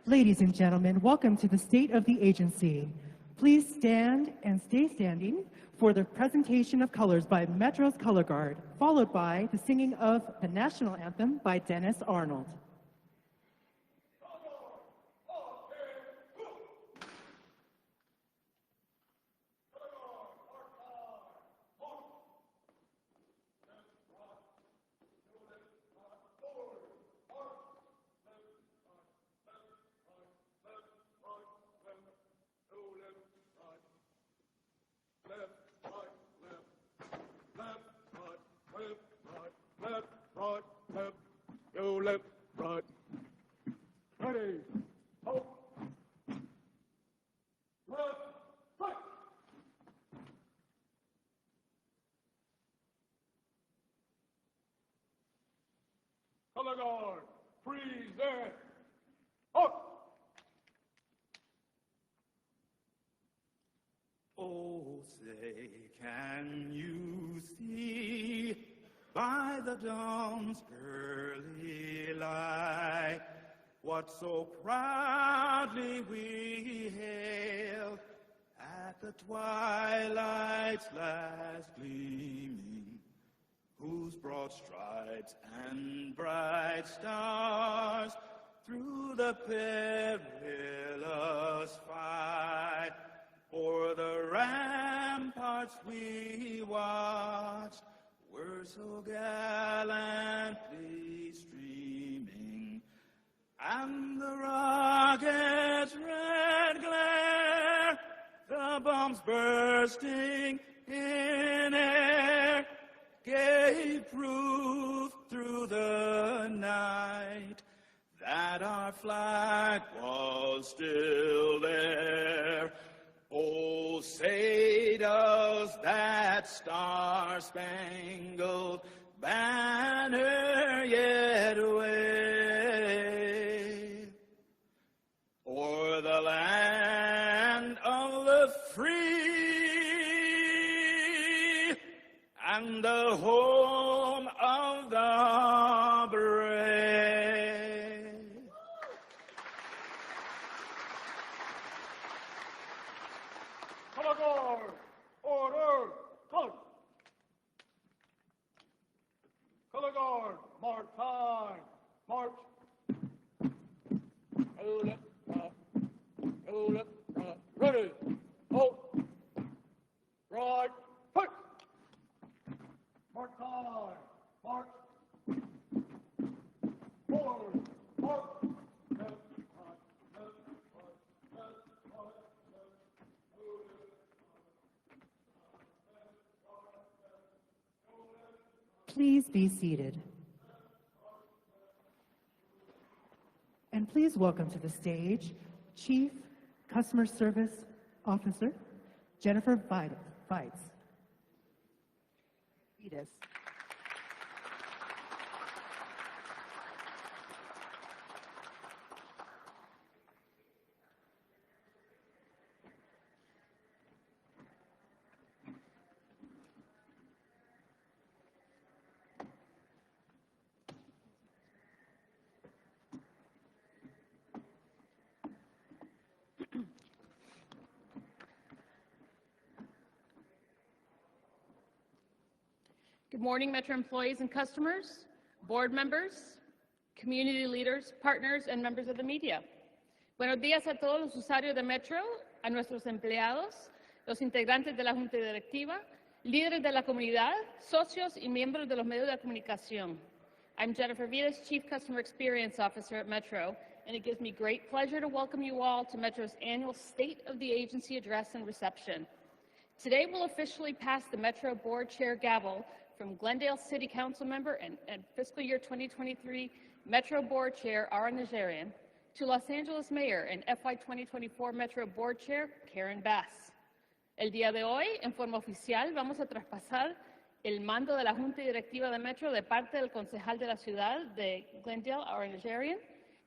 Ladies and gentlemen, welcome to the State of the Agency. Please stand and stay standing for the presentation of colors by Metro's Color Guard, followed by the singing of the National Anthem by Dennis Arnold. Left, right, ready, ho, left, right. Color guard, freeze there, up. Oh, say, can you see by the dawn's early light what so proudly we hailed at the twilight's last gleaming, whose broad stripes and bright stars through the perilous fight o'er the ramparts we watched were so gallantly streaming, and the rocket's red glare, the bombs bursting in air, gave proof through the night that our flag was still there. Oh, say does that star-spangled banner yet wave o'er the land of the free and the home of the brave? Color guard, order, color. Color guard, march time, march. Hold it, ready, hold, right, put. March time, march. Forward, march. Left, right, left, right, left, right, left, hold it. Please be seated. And please welcome to the stage Chief Customer Service Officer Jennifer Vites. Good morning, Metro employees and customers, board members, community leaders, partners, and members of the media. Buenos días a todos los usuarios de Metro, a nuestros empleados, los integrantes de la Junta Directiva, líderes de la comunidad, socios y miembros de los medios de comunicación. I'm Jennifer Vitas, Chief Customer Experience Officer at Metro, and it gives me great pleasure to welcome you all to Metro's annual State of the Agency Address and Reception. Today we'll officially pass the Metro Board Chair gavel from Glendale City Council member and fiscal year 2023 Metro Board Chair Ara Najarian to Los Angeles Mayor and FY 2024 Metro Board Chair Karen Bass. El día de hoy, en forma oficial, vamos a traspasar el mando de la Junta Directiva de Metro de parte del concejal de la ciudad de Glendale, Ara Najarian,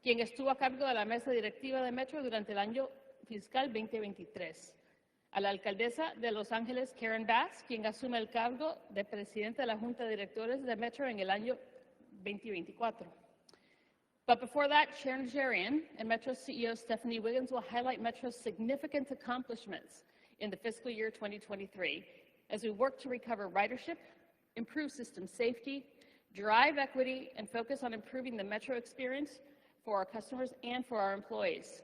quien estuvo a cargo de la mesa directiva de Metro durante el año fiscal 2023. A la alcaldesa de Los Ángeles, Karen Bass, quien asume el cargo de presidenta de la Junta de Directores de Metro en el año 2024. But before that, Chair Najarian and Metro CEO Stephanie Wiggins will highlight Metro's significant accomplishments in the fiscal year 2023 as we work to recover ridership, improve system safety, drive equity, and focus on improving the Metro experience for our customers and for our employees.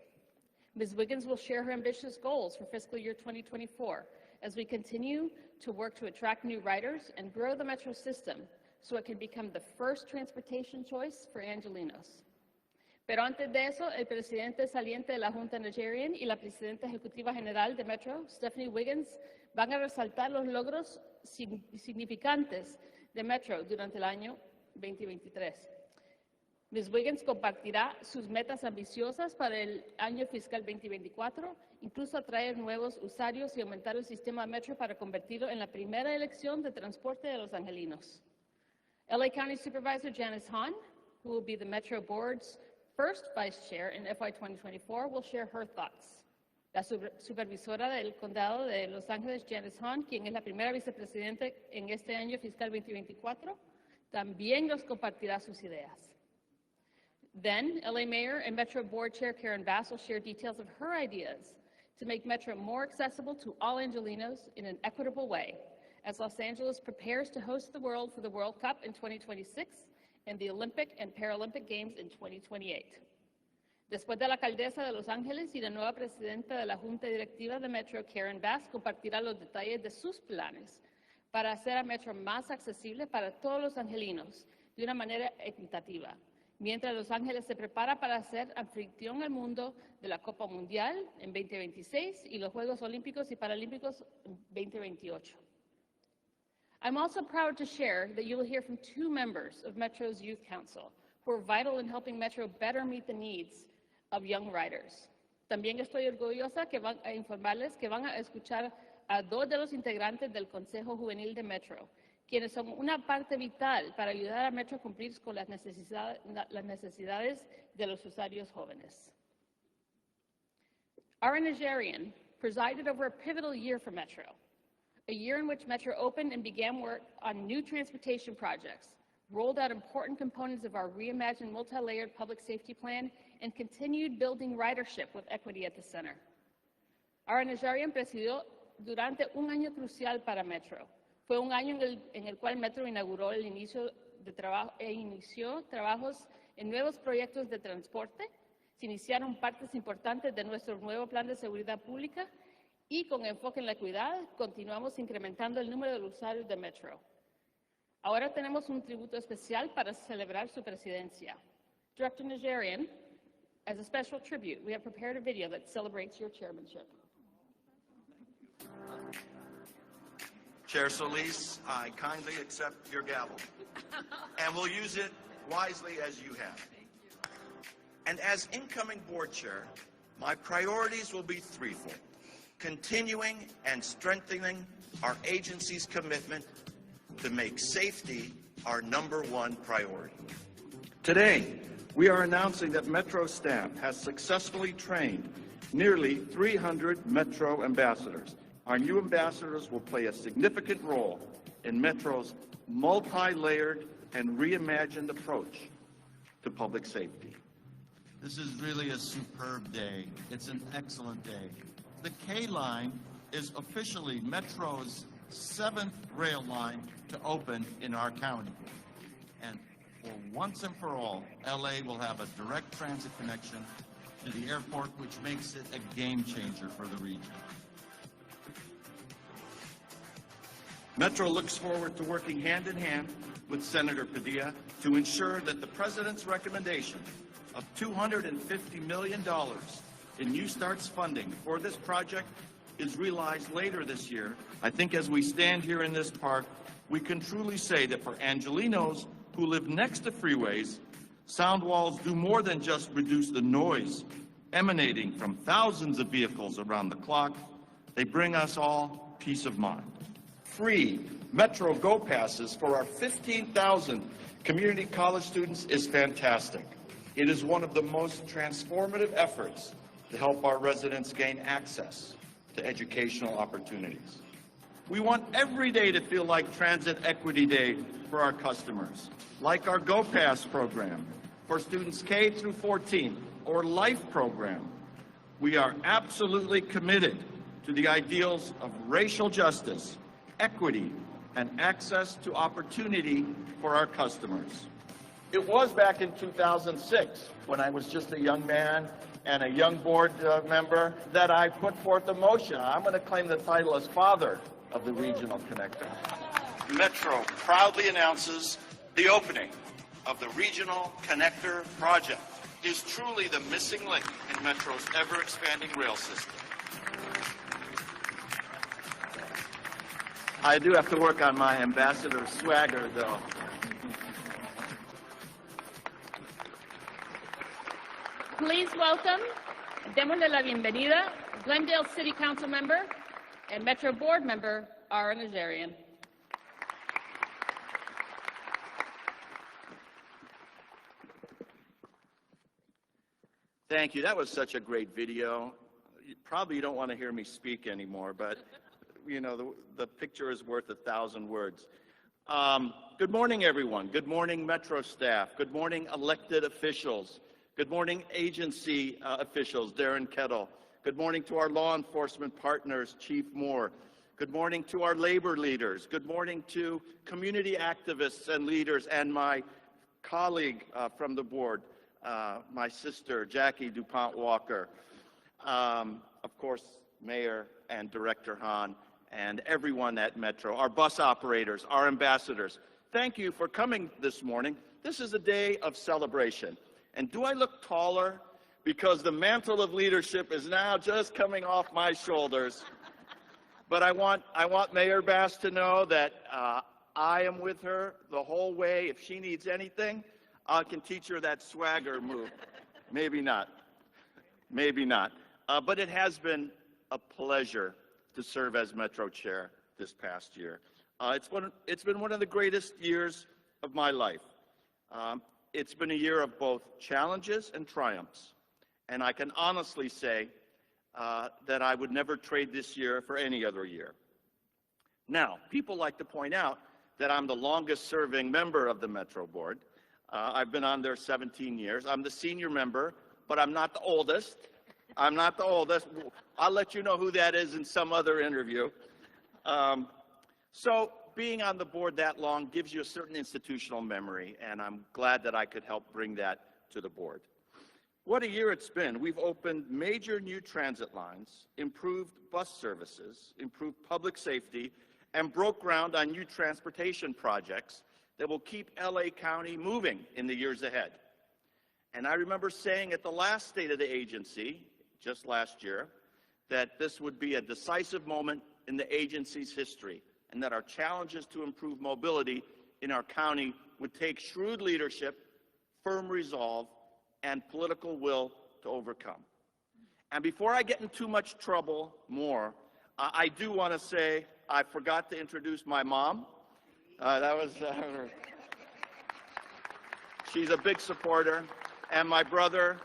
Ms. Wiggins will share her ambitious goals for fiscal year 2024 as we continue to work to attract new riders and grow the Metro system so it can become the first transportation choice for Angelinos. Pero antes de eso, el presidente saliente de la Junta Najarian y la presidenta ejecutiva general de Metro, Stephanie Wiggins, van a resaltar los logros significantes de Metro durante el año 2023. Ms. Wiggins compartirá sus metas ambiciosas para el año fiscal 2024, incluso atraer nuevos usuarios y aumentar el sistema Metro para convertirlo en la primera elección de transporte de los angelinos. LA County Supervisor Janice Hahn, who will be the Metro Board's first vice chair in FY 2024, will share her thoughts. La supervisora del condado de Los Ángeles, Janice Hahn, quien es la primera vicepresidenta en este año fiscal 2024, también nos compartirá sus ideas. Then, LA Mayor and Metro Board Chair Karen Bass will share details of her ideas to make Metro more accessible to all Angelinos in an equitable way, as Los Angeles prepares to host the world for the World Cup in 2026 and the Olympic and Paralympic Games in 2028. Después de la alcaldesa de Los Ángeles y la nueva presidenta de la Junta Directiva de Metro, Karen Bass, compartirá los detalles de sus planes para hacer a Metro más accesible para todos los angelinos de una manera equitativa, mientras Los Ángeles se prepara para ser anfitrión al mundo de la Copa Mundial en 2026 y los Juegos Olímpicos y Paralímpicos en 2028. I'm also proud to share that you will hear from two members of Metro's Youth Council who are vital in helping Metro better meet the needs of young riders. También estoy orgullosa que van a informarles que van a escuchar a dos de los integrantes del Consejo Juvenil de Metro, quienes son una parte vital para ayudar a Metro a cumplir con las necesidades de los usuarios jóvenes. Our Najarian presided over a pivotal year for Metro, a year in which Metro opened and began work on new transportation projects, rolled out important components of our reimagined multi-layered public safety plan, and continued building ridership with equity at the center. Our Najarian presidió durante un año crucial para Metro. Fue un año en el cual Metro inauguró el inicio de trabajo e inició trabajos en nuevos proyectos de transporte. Se iniciaron partes importantes de nuestro nuevo plan de seguridad pública y con enfoque en la equidad continuamos incrementando el número de usuarios de Metro. Ahora tenemos un tributo especial para celebrar su presidencia. Director Najarian, as a special tribute, we have prepared a video that celebrates your chairmanship. Chair Solis, I kindly accept your gavel, and will use it wisely as you have. And as incoming board chair, my priorities will be threefold: continuing and strengthening our agency's commitment to make safety our #1 priority. Today, we are announcing that Metro staff has successfully trained nearly 300 Metro ambassadors. Our new ambassadors will play a significant role in Metro's multi-layered and reimagined approach to public safety. This is really a superb day. It's an excellent day. The K line is officially Metro's 7th rail line to open in our county. And for once and for all, LA will have a direct transit connection to the airport, which makes it a game changer for the region. Metro looks forward to working hand in hand with Senator Padilla to ensure that the President's recommendation of $250 million in New Start's funding for this project is realized later this year. I think as we stand here in this park, we can truly say that for Angelinos who live next to freeways, sound walls do more than just reduce the noise emanating from thousands of vehicles around the clock. They bring us all peace of mind. Free Metro Go Passes for our 15,000 community college students is fantastic. It is one of the most transformative efforts to help our residents gain access to educational opportunities. We want every day to feel like Transit Equity Day for our customers, like our Go Pass program, for students K through 14 or LIFE program, we are absolutely committed to the ideals of racial justice, equity, and access to opportunity for our customers. It was back in 2006, when I was just a young man and a young board member, that I put forth a motion. I'm going to claim the title as father of the Regional Connector. Metro proudly announces the opening of the Regional Connector project. It is truly the missing link in Metro's ever-expanding rail system. I do have to work on my ambassador swagger, though. Please welcome, démosle la bienvenida, Glendale City Council member and Metro Board member, Ara Najarian. Thank you. That was such a great video. Probably you don't want to hear me speak anymore, but you know, the picture is worth 1,000 words. Good morning, everyone. Good morning, Metro staff. Good morning, elected officials. Good morning, agency officials, Darren Kettle. Good morning to our law enforcement partners, Chief Moore. Good morning to our labor leaders. Good morning to community activists and leaders and my colleague from the board, my sister, Jackie DuPont Walker. Of course, Mayor and Director Hahn, and everyone at Metro, our bus operators, our ambassadors. Thank you for coming this morning. This is a day of celebration. And do I look taller? Because the mantle of leadership is now just coming off my shoulders. But I want Mayor Bass to know that I am with her the whole way. If she needs anything, I can teach her that swagger move. Maybe not. Maybe not. But it has been a pleasure to serve as Metro Chair this past year. It's been one of the greatest years of my life. It's been a year of both challenges and triumphs. And I can honestly say that I would never trade this year for any other year. Now, people like to point out that I'm the longest serving member of the Metro Board. I've been on there 17 years. I'm the senior member, but I'm not the oldest. I'm not the oldest. I'll let you know who that is in some other interview. So being on the board that long gives you a certain institutional memory, and I'm glad that I could help bring that to the board. What a year it's been. We've opened major new transit lines, improved bus services, improved public safety, and broke ground on new transportation projects that will keep LA County moving in the years ahead. And I remember saying at the last State of the Agency, just last year, that this would be a decisive moment in the agency's history, and that our challenges to improve mobility in our county would take shrewd leadership, firm resolve, and political will to overcome. And before I get in too much trouble more, I do want to say I forgot to introduce my mom. She's a big supporter. And my brother,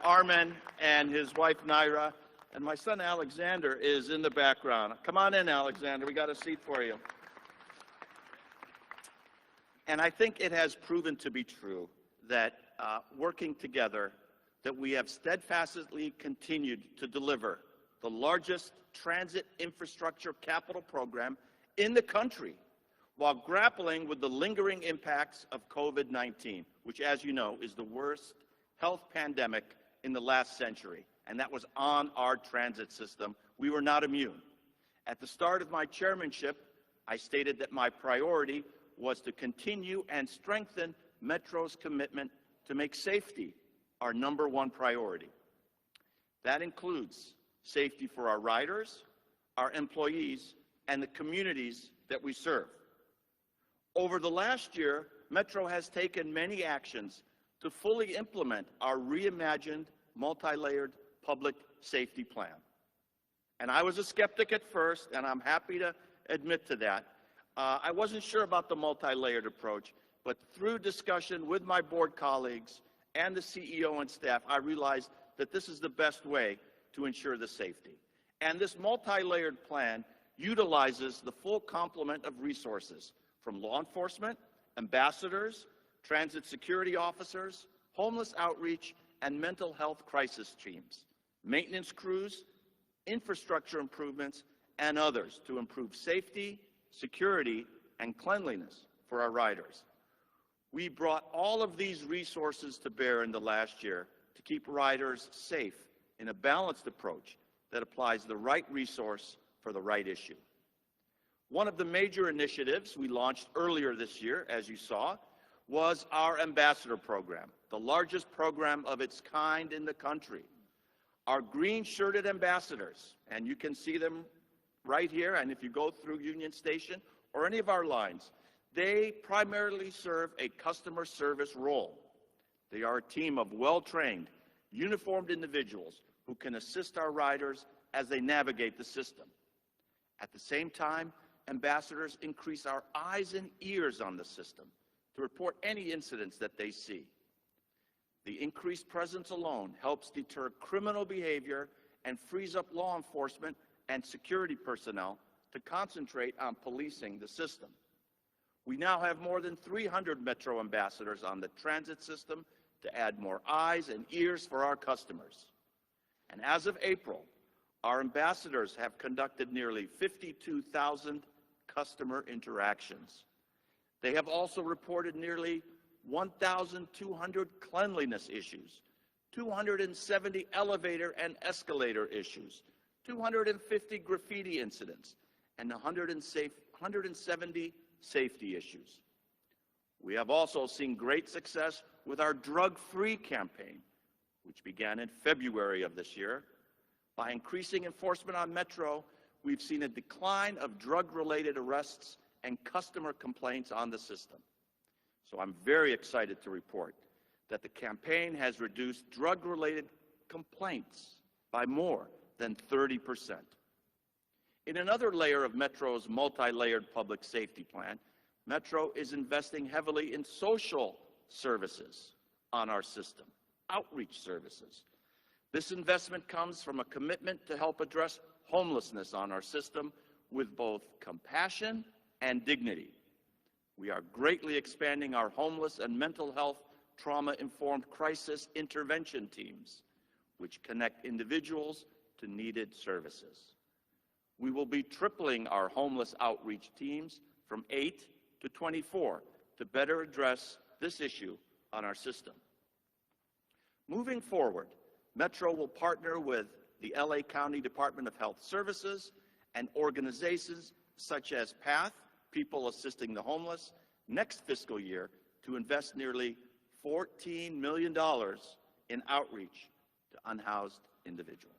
Armin, and his wife, Naira, and my son, Alexander, is in the background. Come on in, Alexander. We got a seat for you. And I think it has proven to be true that working together, that we have steadfastly continued to deliver the largest transit infrastructure capital program in the country while grappling with the lingering impacts of COVID-19, which, as you know, is the worst health pandemic in the last century. And that was on our transit system. We were not immune. At the start of my chairmanship, I stated that my priority was to continue and strengthen Metro's commitment to make safety our #1 priority. That includes safety for our riders, our employees, and the communities that we serve. Over the last year, Metro has taken many actions to fully implement our reimagined, multi-layered public safety plan. And I was a skeptic at first, and I'm happy to admit to that. I wasn't sure about the multi-layered approach, but through discussion with my board colleagues and the CEO and staff, I realized that this is the best way to ensure the safety. And this multi-layered plan utilizes the full complement of resources from law enforcement, ambassadors, transit security officers, homeless outreach and mental health crisis teams, maintenance crews, infrastructure improvements, and others to improve safety, security, and cleanliness for our riders. We brought all of these resources to bear in the last year to keep riders safe in a balanced approach that applies the right resource for the right issue. One of the major initiatives we launched earlier this year, as you saw, was our ambassador program, the largest program of its kind in the country. Our green-shirted ambassadors, and you can see them right here, and if you go through Union Station or any of our lines, they primarily serve a customer service role. They are a team of well-trained, uniformed individuals who can assist our riders as they navigate the system. At the same time, ambassadors increase our eyes and ears on the system to report any incidents that they see. The increased presence alone helps deter criminal behavior and frees up law enforcement and security personnel to concentrate on policing the system. We now have more than 300 Metro ambassadors on the transit system to add more eyes and ears for our customers. And as of April, our ambassadors have conducted nearly 52,000 customer interactions. They have also reported nearly 1,200 cleanliness issues, 270 elevator and escalator issues, 250 graffiti incidents, and 170 safety issues. We have also seen great success with our drug-free campaign, which began in February of this year. By increasing enforcement on Metro, we've seen a decline of drug-related arrests and customer complaints on the system. So I'm very excited to report that the campaign has reduced drug-related complaints by more than 30%. In another layer of Metro's multi-layered public safety plan, Metro is investing heavily in social services on our system, outreach services. This investment comes from a commitment to help address homelessness on our system with both compassion and dignity. We are greatly expanding our homeless and mental health trauma-informed crisis intervention teams, which connect individuals to needed services. We will be tripling our homeless outreach teams from 8 to 24 to better address this issue on our system. Moving forward, Metro will partner with the LA County Department of Health Services and organizations such as PATH, People Assisting the Homeless, next fiscal year to invest nearly $14 million in outreach to unhoused individuals.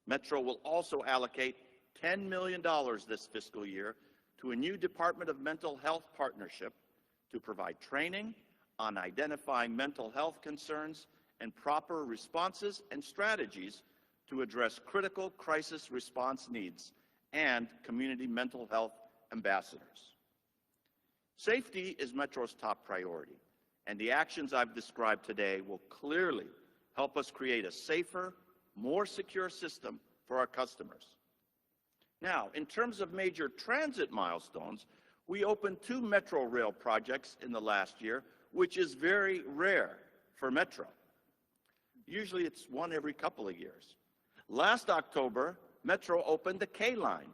Metro will also allocate $10 million this fiscal year to a new Department of Mental Health partnership to provide training on identifying mental health concerns and proper responses and strategies to address critical crisis response needs and community mental health ambassadors. Safety is Metro's top priority, and the actions I've described today will clearly help us create a safer, more secure system for our customers. Now, in terms of major transit milestones, we opened 2 Metro Rail projects in the last year, which is very rare for Metro. Usually it's one every couple of years. Last October, Metro opened the K Line.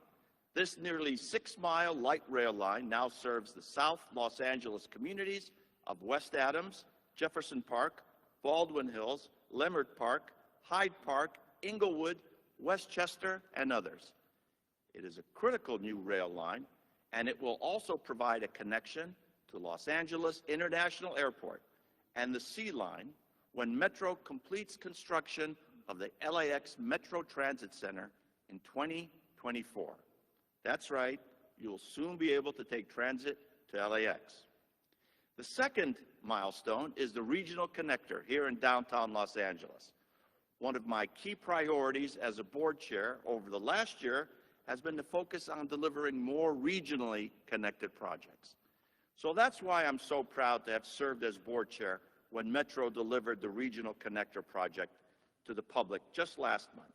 This nearly 6-mile light rail line now serves the South Los Angeles communities of West Adams, Jefferson Park, Baldwin Hills, Leimert Park, Hyde Park, Inglewood, Westchester, and others. It is a critical new rail line, and it will also provide a connection to Los Angeles International Airport and the Sea Line when Metro completes construction of the LAX Metro Transit Center in 2024. That's right, you'll soon be able to take transit to LAX. The second milestone is the regional connector here in downtown Los Angeles. One of my key priorities as a board chair over the last year has been to focus on delivering more regionally connected projects. So that's why I'm so proud to have served as board chair when Metro delivered the regional connector project to the public just last month.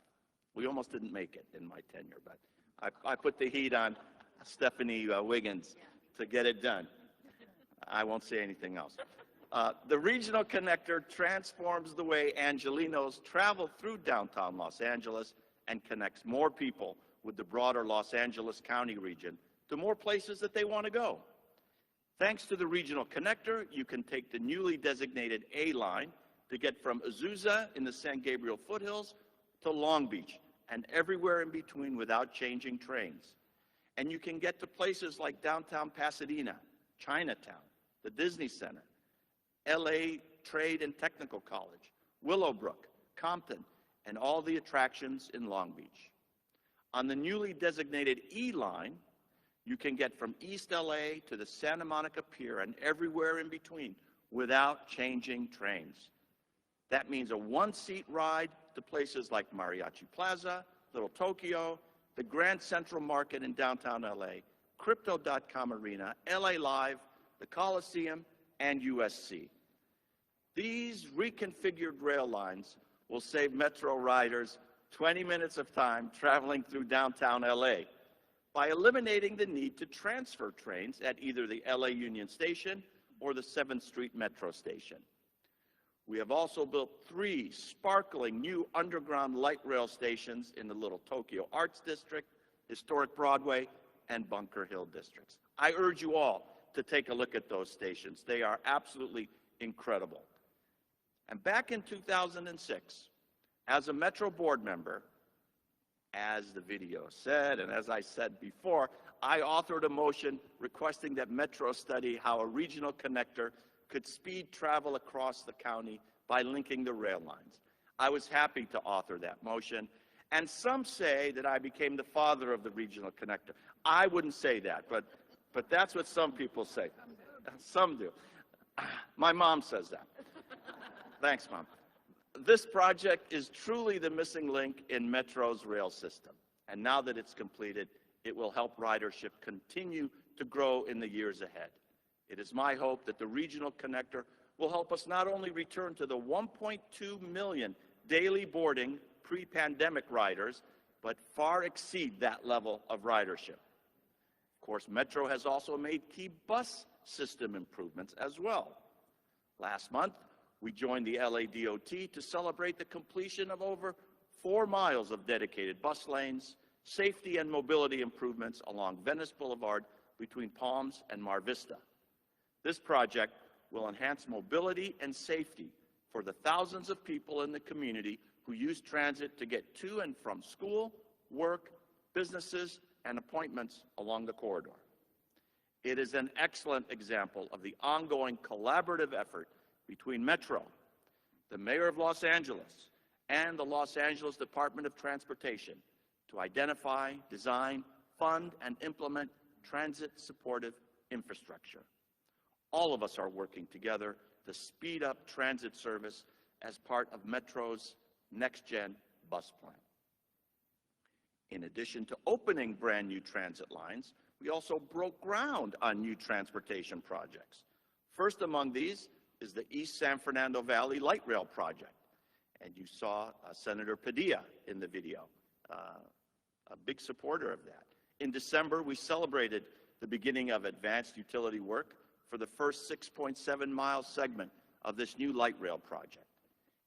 We almost didn't make it in my tenure, but I put the heat on Stephanie Wiggins to get it done. I won't say anything else. The regional connector transforms the way Angelenos travel through downtown Los Angeles and connects more people with the broader Los Angeles County region to more places that they want to go. Thanks to the regional connector, you can take the newly designated A line to get from Azusa in the San Gabriel foothills to Long Beach and everywhere in between without changing trains. And you can get to places like downtown Pasadena, Chinatown, the Disney Center, LA Trade and Technical College, Willowbrook, Compton, and all the attractions in Long Beach. On the newly designated E line, you can get from East LA to the Santa Monica Pier and everywhere in between without changing trains. That means a one-seat ride to places like Mariachi Plaza, Little Tokyo, the Grand Central Market in downtown LA, Crypto.com Arena, LA Live, the Coliseum, and USC. These reconfigured rail lines will save Metro riders 20 minutes of time traveling through downtown LA by eliminating the need to transfer trains at either the LA Union Station or the 7th Street Metro Station. We have also built 3 sparkling new underground light rail stations in the Little Tokyo Arts District, Historic Broadway, and Bunker Hill districts. I urge you all to take a look at those stations. They are absolutely incredible. And back in 2006, as a Metro board member, as the video said, and as I said before, I authored a motion requesting that Metro study how a regional connector could speed travel across the county by linking the rail lines. I was happy to author that motion, and some say that I became the father of the regional connector. I wouldn't say that, but that's what some people say. Some do. My mom says that. Thanks, Mom. This project is truly the missing link in Metro's rail system, and now that it's completed, it will help ridership continue to grow in the years ahead. It is my hope that the regional connector will help us not only return to the 1.2 million daily boarding pre-pandemic riders, but far exceed that level of ridership. Of course, Metro has also made key bus system improvements as well. Last month, we joined the LADOT to celebrate the completion of over 4 miles of dedicated bus lanes, safety and mobility improvements along Venice Boulevard between Palms and Mar Vista. This project will enhance mobility and safety for the thousands of people in the community who use transit to get to and from school, work, businesses, and appointments along the corridor. It is an excellent example of the ongoing collaborative effort between Metro, the Mayor of Los Angeles, and the Los Angeles Department of Transportation to identify, design, fund, and implement transit-supportive infrastructure. All of us are working together to speed up transit service as part of Metro's next-gen bus plan. In addition to opening brand new transit lines, we also broke ground on new transportation projects. First among these is the East San Fernando Valley Light Rail Project. And you saw Senator Padilla in the video, a big supporter of that. In December, we celebrated the beginning of advanced utility work for the first 6.7-mile segment of this new light rail project.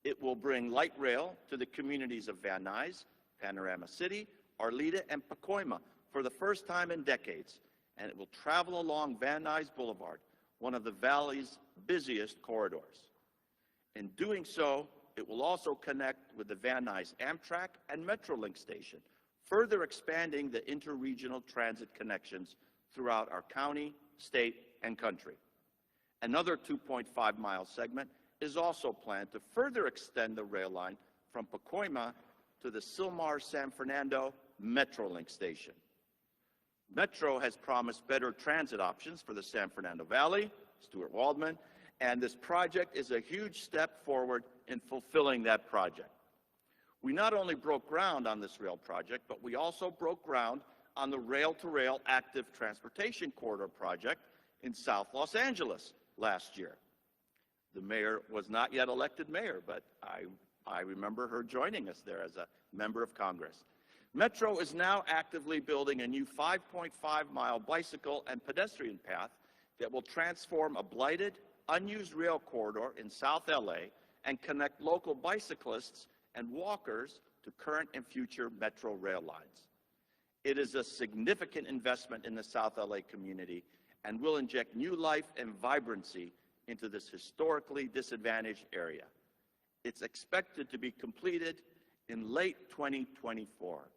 It will bring light rail to the communities of Van Nuys, Panorama City, Arleta, and Pacoima for the first time in decades, and it will travel along Van Nuys Boulevard, one of the valley's busiest corridors. In doing so, it will also connect with the Van Nuys Amtrak and Metrolink station, further expanding the interregional transit connections throughout our county, state, and country. Another 2.5-mile segment is also planned to further extend the rail line from Pacoima to the Sylmar San Fernando Metrolink station. Metro has promised better transit options for the San Fernando Valley, Stuart Waldman, and this project is a huge step forward in fulfilling that project. We not only broke ground on this rail project, but we also broke ground on the rail-to-rail active transportation corridor project in South Los Angeles last year. The mayor was not yet elected mayor, but I remember her joining us there as a member of Congress. Metro is now actively building a new 5.5-mile bicycle and pedestrian path that will transform a blighted, unused rail corridor in South LA and connect local bicyclists and walkers to current and future Metro rail lines. It is a significant investment in the South LA community and will inject new life and vibrancy into this historically disadvantaged area. It's expected to be completed in late 2024.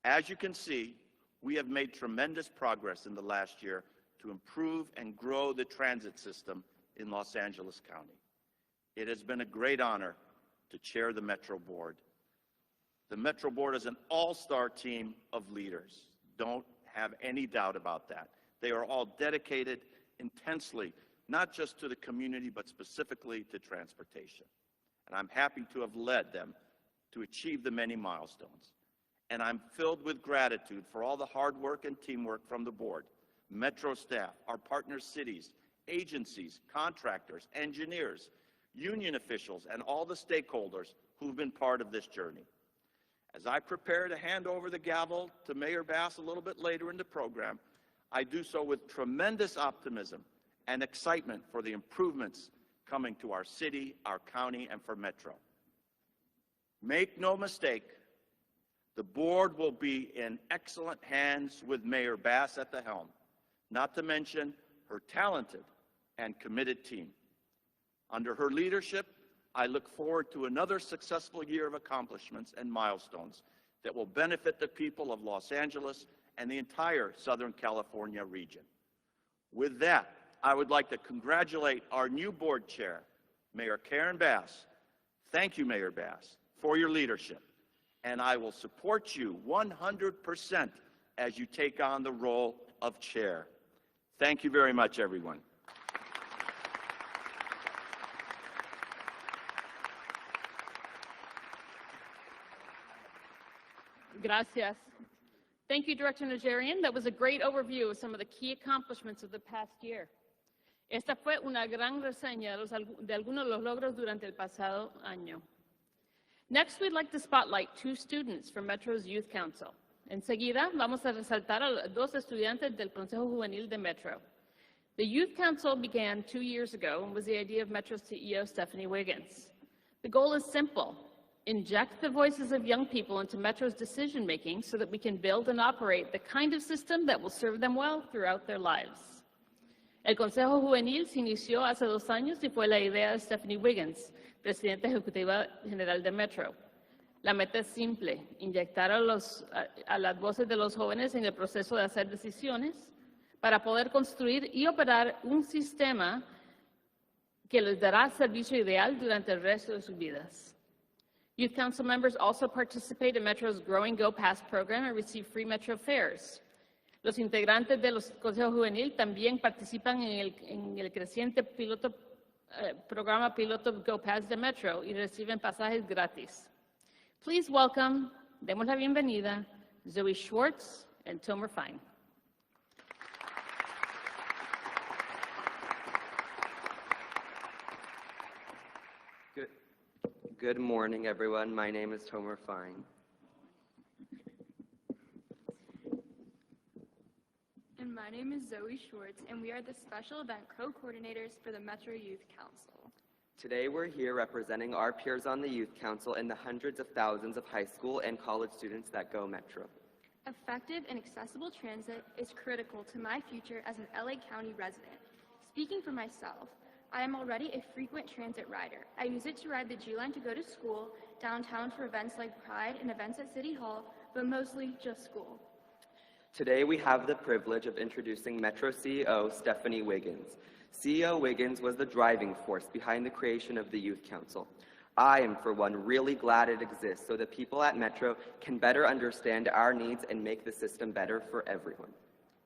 As you can see, we have made tremendous progress in the last year to improve and grow the transit system in Los Angeles County. It has been a great honor to chair the Metro Board. The Metro Board is an all-star team of leaders. Don't have any doubt about that. They are all dedicated intensely, not just to the community, but specifically to transportation. And I'm happy to have led them to achieve the many milestones. And I'm filled with gratitude for all the hard work and teamwork from the board, Metro staff, our partner cities, agencies, contractors, engineers, union officials, and all the stakeholders who've been part of this journey. As I prepare to hand over the gavel to Mayor Bass a little bit later in the program, I do so with tremendous optimism and excitement for the improvements coming to our city, our county, and for Metro. Make no mistake, the board will be in excellent hands with Mayor Bass at the helm, not to mention her talented and committed team. Under her leadership, I look forward to another successful year of accomplishments and milestones that will benefit the people of Los Angeles and the entire Southern California region. With that, I would like to congratulate our new board chair, Mayor Karen Bass. Thank you, Mayor Bass, for your leadership, and I will support you 100% as you take on the role of chair. Thank you very much, everyone. Gracias. Thank you, Director Najarian. That was a great overview of some of the key accomplishments of the past year. Esta fue una gran reseña de algunos de los logros durante el pasado año. Next, we'd like to spotlight 2 students from Metro's Youth Council. Enseguida, vamos a resaltar a 2 estudiantes del Consejo Juvenil de Metro. The Youth Council began 2 years ago and was the idea of Metro's CEO, Stephanie Wiggins. The goal is simple: inject the voices of young people into Metro's decision-making so that we can build and operate the kind of system that will serve them well throughout their lives. El Consejo Juvenil se inició hace 2 años y fue la idea de Stephanie Wiggins, Presidenta Ejecutiva General de Metro. La meta es simple: inyectar a las voces de los jóvenes en el proceso de hacer decisiones para poder construir y operar un sistema que les dará servicio ideal durante el resto de sus vidas. Youth Council members also participate in Metro's growing Go Pass program and receive free Metro fares. Los integrantes de los Consejos Juvenil también participan en el creciente programa piloto Go Pass de Metro y reciben pasajes gratis. Please welcome, demos la bienvenida, Zoe Schwartz and Tomer Fine. Good morning, everyone. My name is Tomer Fine. And my name is Zoe Schwartz, and we are the special event co-coordinators for the Metro Youth Council. Today, we're here representing our peers on the Youth Council and the hundreds of thousands of high school and college students that go Metro. Effective and accessible transit is critical to my future as an LA County resident. Speaking for myself, I am already a frequent transit rider. I use it to ride the G line to go to school, downtown for events like Pride and events at City Hall, but mostly just school. Today, we have the privilege of introducing Metro CEO Stephanie Wiggins. CEO Wiggins was the driving force behind the creation of the Youth Council. I am, for one, really glad it exists so that people at Metro can better understand our needs and make the system better for everyone.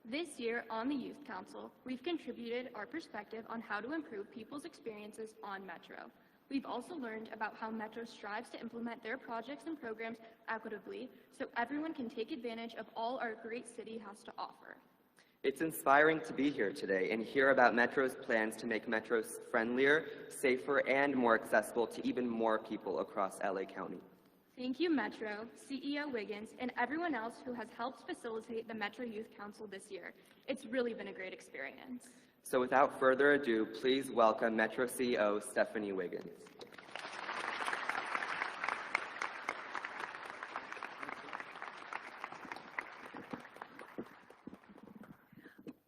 This year on the Youth Council, we've contributed our perspective on how to improve people's experiences on Metro. We've also learned about how Metro strives to implement their projects and programs equitably so everyone can take advantage of all our great city has to offer. It's inspiring to be here today and hear about Metro's plans to make Metro friendlier, safer, and more accessible to even more people across LA County. Thank you, Metro, CEO Wiggins, and everyone else who has helped facilitate the Metro Youth Council this year. It's really been a great experience. So without further ado, please welcome Metro CEO Stephanie Wiggins.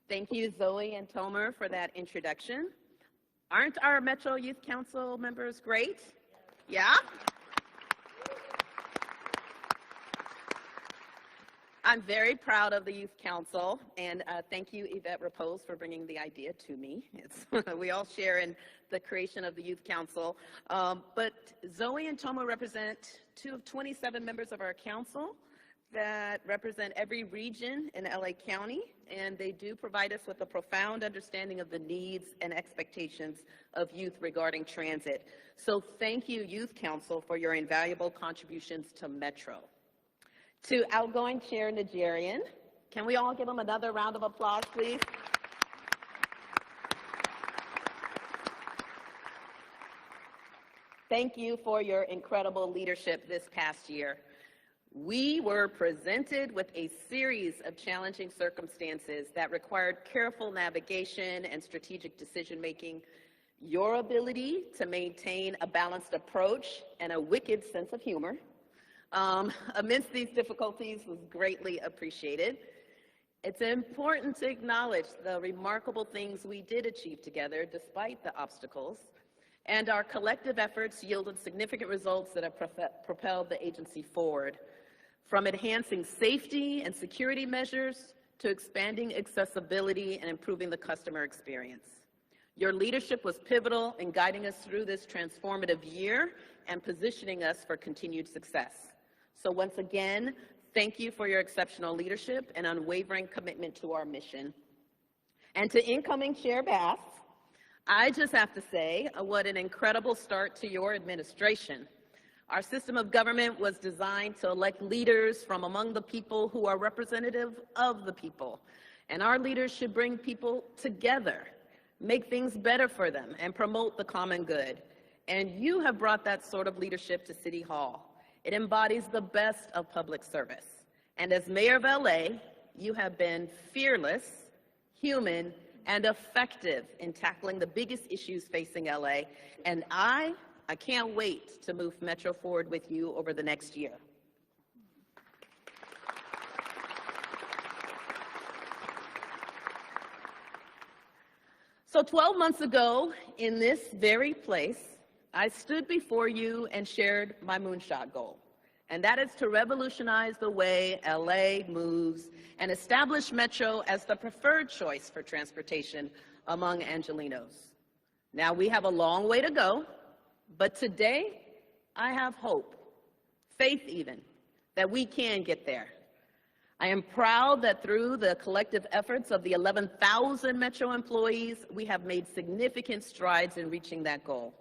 Thank you, Zoe and Tomer, for that introduction. Aren't our Metro Youth Council members great? Yeah? I'm very proud of the Youth Council, and thank you, Yvette Repose, for bringing the idea to me. We all share in the creation of the Youth Council. But Zoe and Tomo represent 2 of 27 members of our council that represent every region in LA County, and they do provide us with a profound understanding of the needs and expectations of youth regarding transit. So thank you, Youth Council, for your invaluable contributions to Metro. To outgoing Chair Nigerian, can we all give him another round of applause, please? Thank you for your incredible leadership this past year. We were presented with a series of challenging circumstances that required careful navigation and strategic decision-making. Your ability to maintain a balanced approach and a wicked sense of humor amidst these difficulties was greatly appreciated. It's important to acknowledge the remarkable things we did achieve together despite the obstacles, and our collective efforts yielded significant results that have propelled the agency forward, from enhancing safety and security measures to expanding accessibility and improving the customer experience. Your leadership was pivotal in guiding us through this transformative year and positioning us for continued success. So once again, thank you for your exceptional leadership and unwavering commitment to our mission. And to incoming Chair Bass, I just have to say, what an incredible start to your administration. Our system of government was designed to elect leaders from among the people who are representative of the people. And our leaders should bring people together, make things better for them, and promote the common good. And you have brought that sort of leadership to City Hall. It embodies the best of public service. And as Mayor of LA, you have been fearless, human, and effective in tackling the biggest issues facing LA. And I can't wait to move Metro forward with you over the next year. So 12 months ago, in this very place, I stood before you and shared my moonshot goal, and that is to revolutionize the way LA moves and establish Metro as the preferred choice for transportation among Angelenos. Now, we have a long way to go, but today I have hope, faith even, that we can get there. I am proud that through the collective efforts of the 11,000 Metro employees, we have made significant strides in reaching that goal.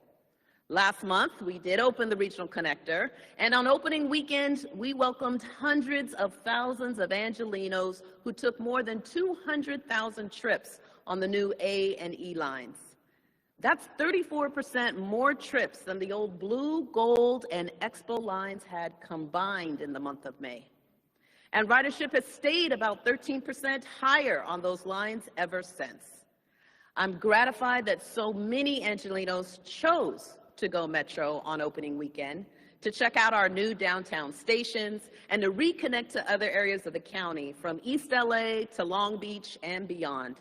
Last month, we did open the regional connector, and on opening weekend, we welcomed hundreds of thousands of Angelenos who took more than 200,000 trips on the new A and E lines. That's 34% more trips than the old Blue, Gold, and Expo lines had combined in the month of May. And ridership has stayed about 13% higher on those lines ever since. I'm gratified that so many Angelenos chose to go Metro on opening weekend, to check out our new downtown stations, and to reconnect to other areas of the county, from East LA to Long Beach and beyond.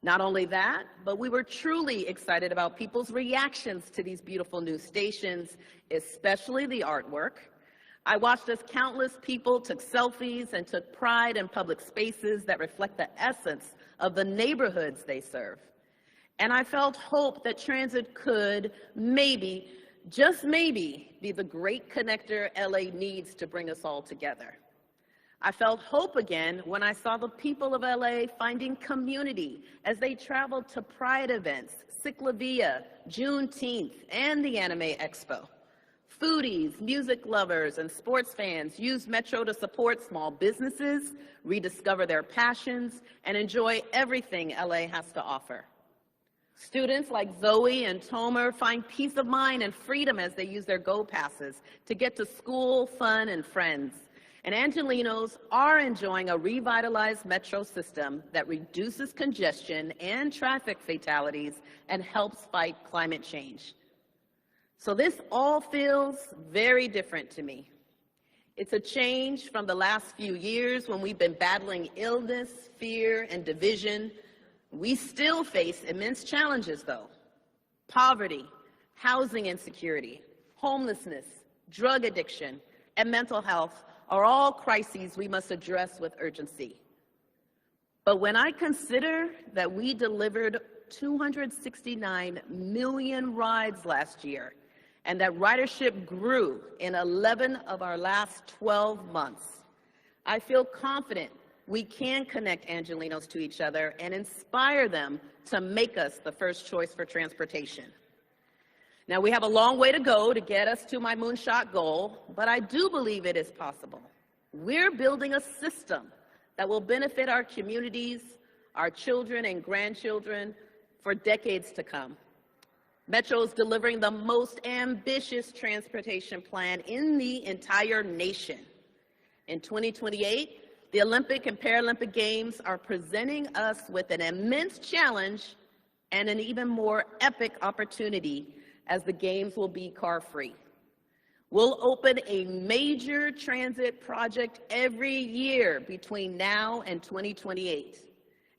Not only that, but we were truly excited about people's reactions to these beautiful new stations, especially the artwork. I watched as countless people took selfies and took pride in public spaces that reflect the essence of the neighborhoods they serve. And I felt hope that transit could maybe, just maybe, be the great connector LA needs to bring us all together. I felt hope again when I saw the people of LA finding community as they traveled to Pride events, Ciclavia, Juneteenth, and the Anime Expo. Foodies, music lovers, and sports fans use Metro to support small businesses, rediscover their passions, and enjoy everything LA has to offer. Students like Zoe and Tomer find peace of mind and freedom as they use their Go Passes to get to school, fun, and friends. And Angelenos are enjoying a revitalized metro system that reduces congestion and traffic fatalities and helps fight climate change. So this all feels very different to me. It's a change from the last few years when we've been battling illness, fear, and division. We still face immense challenges, though. Poverty, housing insecurity, homelessness, drug addiction, and mental health are all crises we must address with urgency. But when I consider that we delivered 269 million rides last year, and that ridership grew in 11 of our last 12 months, I feel confident we can connect Angelenos to each other and inspire them to make us the first choice for transportation. Now, we have a long way to go to get us to my moonshot goal, but I do believe it is possible. We're building a system that will benefit our communities, our children and grandchildren for decades to come. Metro is delivering the most ambitious transportation plan in the entire nation. In 2028, the Olympic and Paralympic Games are presenting us with an immense challenge and an even more epic opportunity, as the Games will be car-free. We'll open a major transit project every year between now and 2028.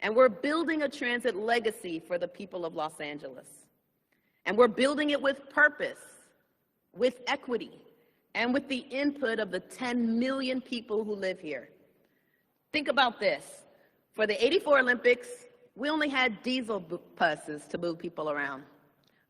And we're building a transit legacy for the people of Los Angeles. And we're building it with purpose, with equity, and with the input of the 10 million people who live here. Think about this. For the '84 Olympics, we only had diesel buses to move people around.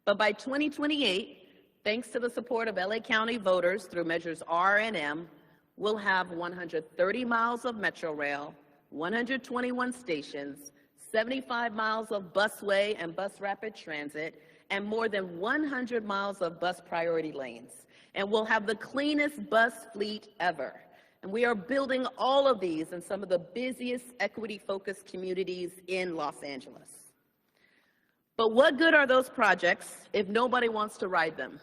But by 2028, thanks to the support of LA County voters through measures R and M, we'll have 130 miles of Metro Rail, 121 stations, 75 miles of busway and bus rapid transit, and more than 100 miles of bus priority lanes. And we'll have the cleanest bus fleet ever. And we are building all of these in some of the busiest equity-focused communities in Los Angeles. But what good are those projects if nobody wants to ride them?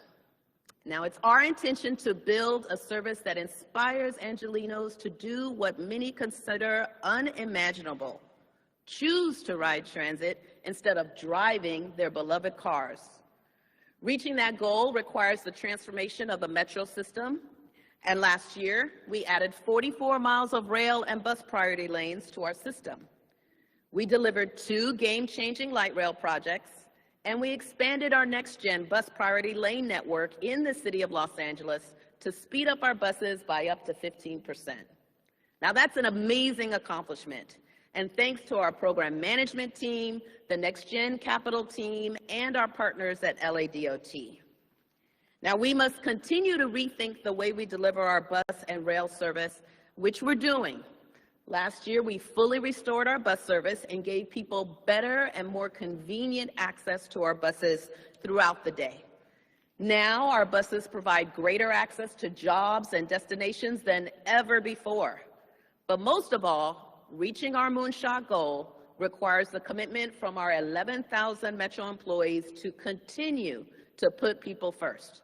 Now, it's our intention to build a service that inspires Angelenos to do what many consider unimaginable: choose to ride transit instead of driving their beloved cars. Reaching that goal requires the transformation of the metro system, and last year, we added 44 miles of rail and bus priority lanes to our system. We delivered 2 game-changing light rail projects, and we expanded our next-gen bus priority lane network in the city of Los Angeles to speed up our buses by up to 15%. Now, that's an amazing accomplishment, and thanks to our program management team, the next-gen capital team, and our partners at LADOT. Now, we must continue to rethink the way we deliver our bus and rail service, which we're doing. Last year, we fully restored our bus service and gave people better and more convenient access to our buses throughout the day. Now, our buses provide greater access to jobs and destinations than ever before. But most of all, reaching our moonshot goal requires the commitment from our 11,000 Metro employees to continue to put people first.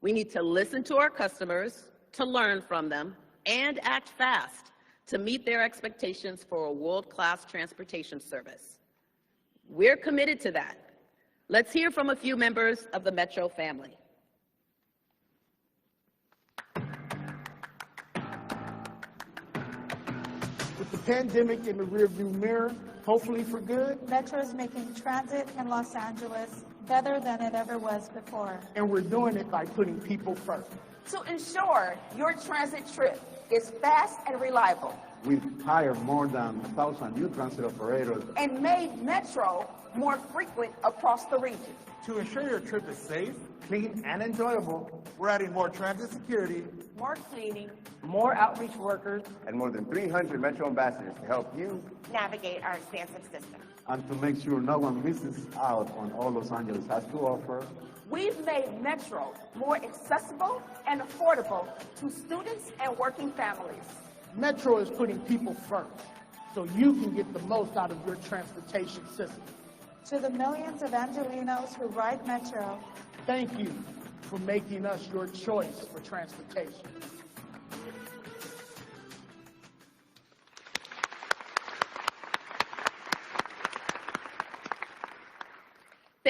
We need to listen to our customers, to learn from them, and act fast to meet their expectations for a world-class transportation service. We're committed to that. Let's hear from a few members of the Metro family. With the pandemic in the rearview mirror, hopefully for good, Metro is making transit in Los Angeles better than it ever was before. and we're doing it by putting people first. To ensure your transit trip is fast and reliable, we've hired more than 1,000 new transit operators and made Metro more frequent across the region. To ensure your trip is safe, clean, and enjoyable, we're adding more transit security, more cleaning, More outreach workers, and more than 300 Metro ambassadors to help you navigate our expansive system. and to make sure no one misses out on all Los Angeles has to offer. We've made Metro more accessible and affordable to students and working families. Metro is putting people first, so you can get the most out of your transportation system. To the millions of Angelenos who ride Metro, Thank you for making us your choice for transportation.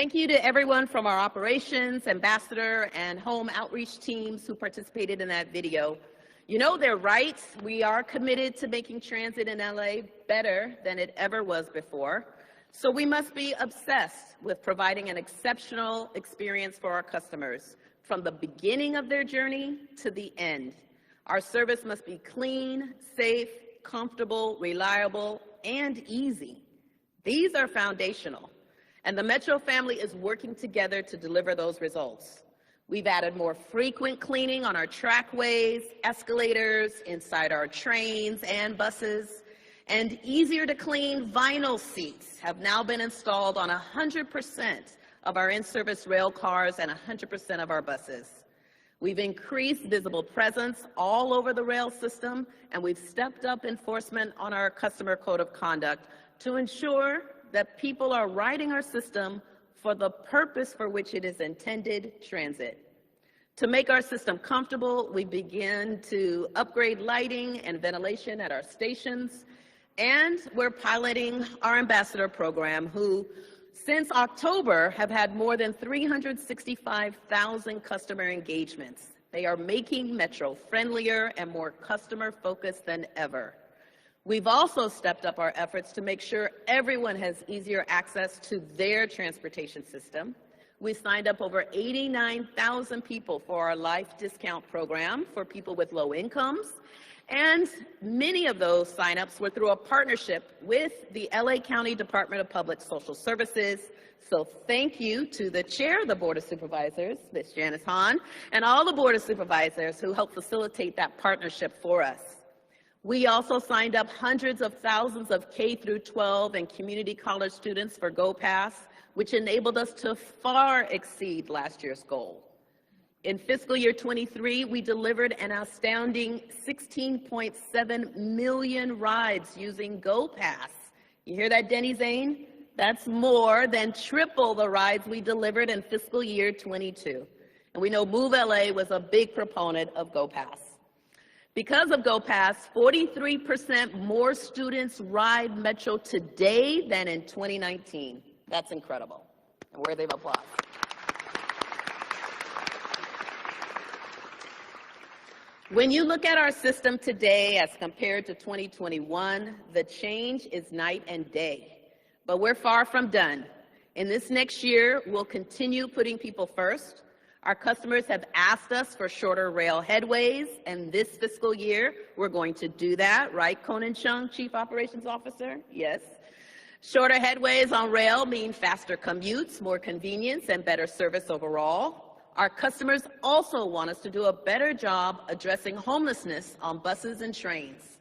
Thank you to everyone from our operations, ambassador, and home outreach teams who participated in that video. You know they're right. We are committed to making transit in LA better than it ever was before. So we must be obsessed with providing an exceptional experience for our customers from the beginning of their journey to the end. Our service must be clean, safe, comfortable, reliable, and easy. These are foundational, and the Metro family is working together to deliver those results. We've added more frequent cleaning on our trackways, escalators, inside our trains and buses, and easier to clean vinyl seats have now been installed on 100% of our in-service rail cars and 100% of our buses. We've increased visible presence all over the rail system, and we've stepped up enforcement on our customer code of conduct to ensure that people are riding our system for the purpose for which it is intended, transit. To make our system comfortable, we begin to upgrade lighting and ventilation at our stations, and we're piloting our ambassador program, who since October have had more than 365,000 customer engagements. They are making Metro friendlier and more customer-focused than ever. We've also stepped up our efforts to make sure everyone has easier access to their transportation system. We signed up over 89,000 people for our Life Discount program for people with low incomes, and many of those signups were through a partnership with the LA County Department of Public Social Services. So thank you to the chair of the Board of Supervisors, Ms. Janice Hahn, and all the Board of Supervisors who helped facilitate that partnership for us. We also signed up hundreds of thousands of K-12 and community college students for GoPass, which enabled us to far exceed last year's goal. In fiscal year 23, we delivered an astounding 16.7 million rides using GoPass. You hear that, Denny Zane? That's more than triple the rides we delivered in fiscal year 22. And we know Move LA was a big proponent of GoPass. Because of GoPass, 43% more students ride Metro today than in 2019. That's incredible. And worthy of applause. When you look at our system today as compared to 2021, the change is night and day. But we're far from done. In this next year, we'll continue putting people first. Our customers have asked us for shorter rail headways, and this fiscal year, we're going to do that, right, Conan Chung, Chief Operations Officer? Yes. Shorter headways on rail mean faster commutes, more convenience, and better service overall. Our customers also want us to do a better job addressing homelessness on buses and trains.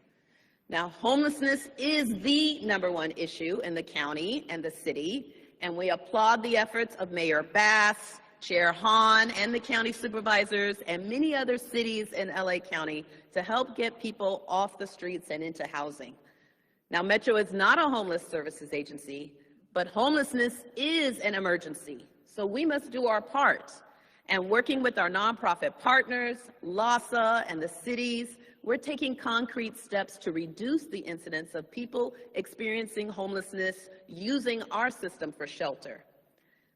Now, homelessness is the #1 issue in the county and the city, and we applaud the efforts of Mayor Bass, Chair Hahn, and the county supervisors, and many other cities in LA County to help get people off the streets and into housing. Now, Metro is not a homeless services agency, but homelessness is an emergency, so we must do our part. And working with our nonprofit partners, LASA, and the cities, we're taking concrete steps to reduce the incidence of people experiencing homelessness using our system for shelter.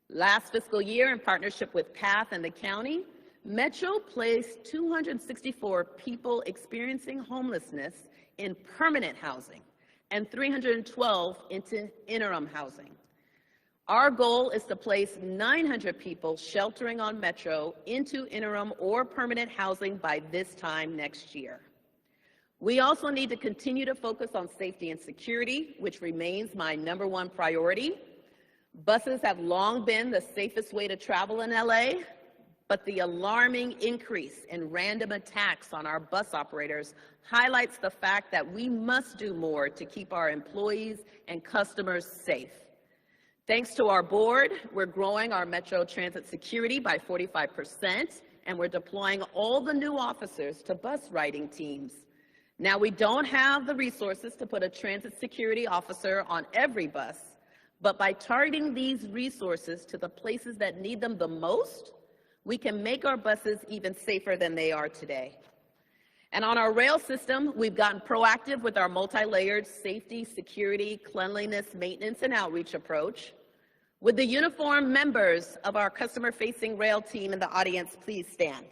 Last fiscal year, in partnership with PATH and the county, Metro placed 264 people experiencing homelessness in permanent housing and 312 into interim housing. Our goal is to place 900 people sheltering on Metro into interim or permanent housing by this time next year. We also need to continue to focus on safety and security, which remains my #1 priority. Buses have long been the safest way to travel in LA, but the alarming increase in random attacks on our bus operators highlights the fact that we must do more to keep our employees and customers safe. Thanks to our board, we're growing our Metro Transit security by 45%, and we're deploying all the new officers to bus riding teams. Now, we don't have the resources to put a transit security officer on every bus, but by targeting these resources to the places that need them the most, we can make our buses even safer than they are today. And on our rail system, we've gotten proactive with our multi-layered safety, security, cleanliness, maintenance, and outreach approach. Would the uniformed members of our customer-facing rail team in the audience please stand?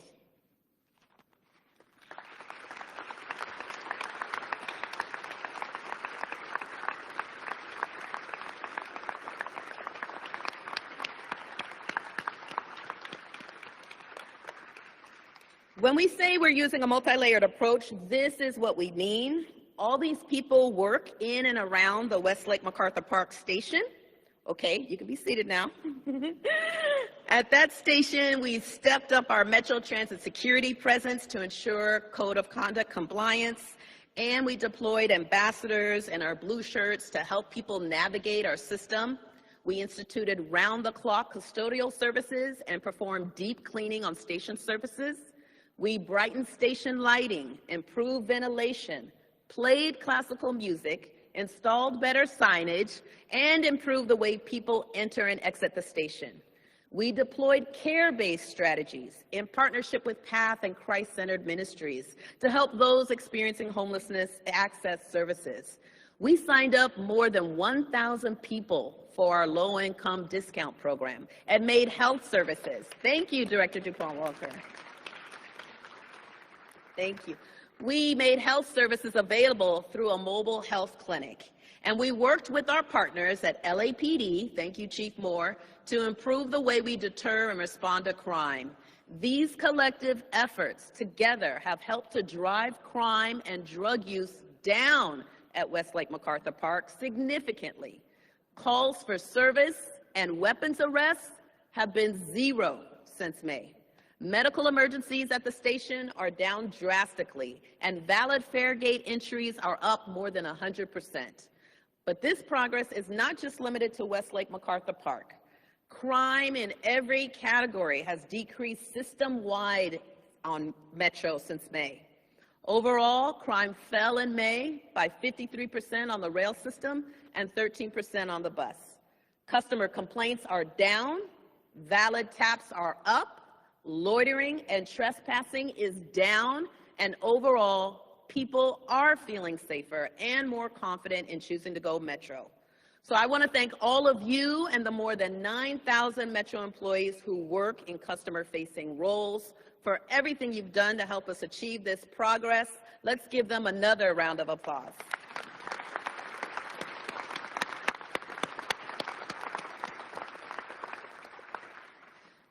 When we say we're using a multi-layered approach, this is what we mean. All these people work in and around the Westlake MacArthur Park station. Okay, you can be seated now. At that station, we stepped up our Metro Transit security presence to ensure code of conduct compliance, and we deployed ambassadors in our blue shirts to help people navigate our system. We instituted round-the-clock custodial services and performed deep cleaning on station surfaces. We brightened station lighting, improved ventilation, played classical music, installed better signage, and improved the way people enter and exit the station. We deployed care-based strategies in partnership with PATH and Christ-centered ministries to help those experiencing homelessness access services. We signed up more than 1,000 people for our low-income discount program and made health services. Thank you, Director DuPont-Walker. Thank you. We made health services available through a mobile health clinic, and we worked with our partners at LAPD, thank you, Chief Moore, to improve the way we deter and respond to crime. These collective efforts together have helped to drive crime and drug use down at Westlake MacArthur Park significantly. Calls for service and weapons arrests have been zero since May. Medical emergencies at the station are down drastically, and valid fare gate entries are up more than 100%. But this progress is not just limited to Westlake MacArthur Park. Crime in every category has decreased system-wide on Metro since May. Overall, crime fell in May by 53% on the rail system and 13% on the bus. Customer complaints are down, valid taps are up, loitering and trespassing is down, and overall, people are feeling safer and more confident in choosing to go Metro. So I want to thank all of you and the more than 9,000 Metro employees who work in customer-facing roles for everything you've done to help us achieve this progress. Let's give them another round of applause.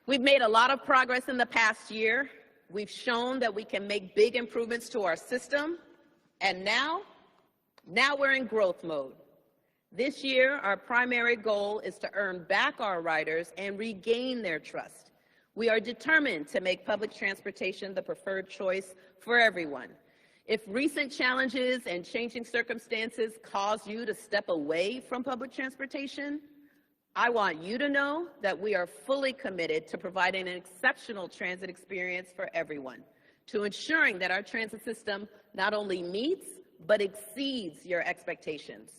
We've made a lot of progress in the past year. We've shown that we can make big improvements to our system, and now we're in growth mode. This year, our primary goal is to earn back our riders and regain their trust. We are determined to make public transportation the preferred choice for everyone. If recent challenges and changing circumstances cause you to step away from public transportation, I want you to know that we are fully committed to providing an exceptional transit experience for everyone, to ensuring that our transit system not only meets, but exceeds your expectations.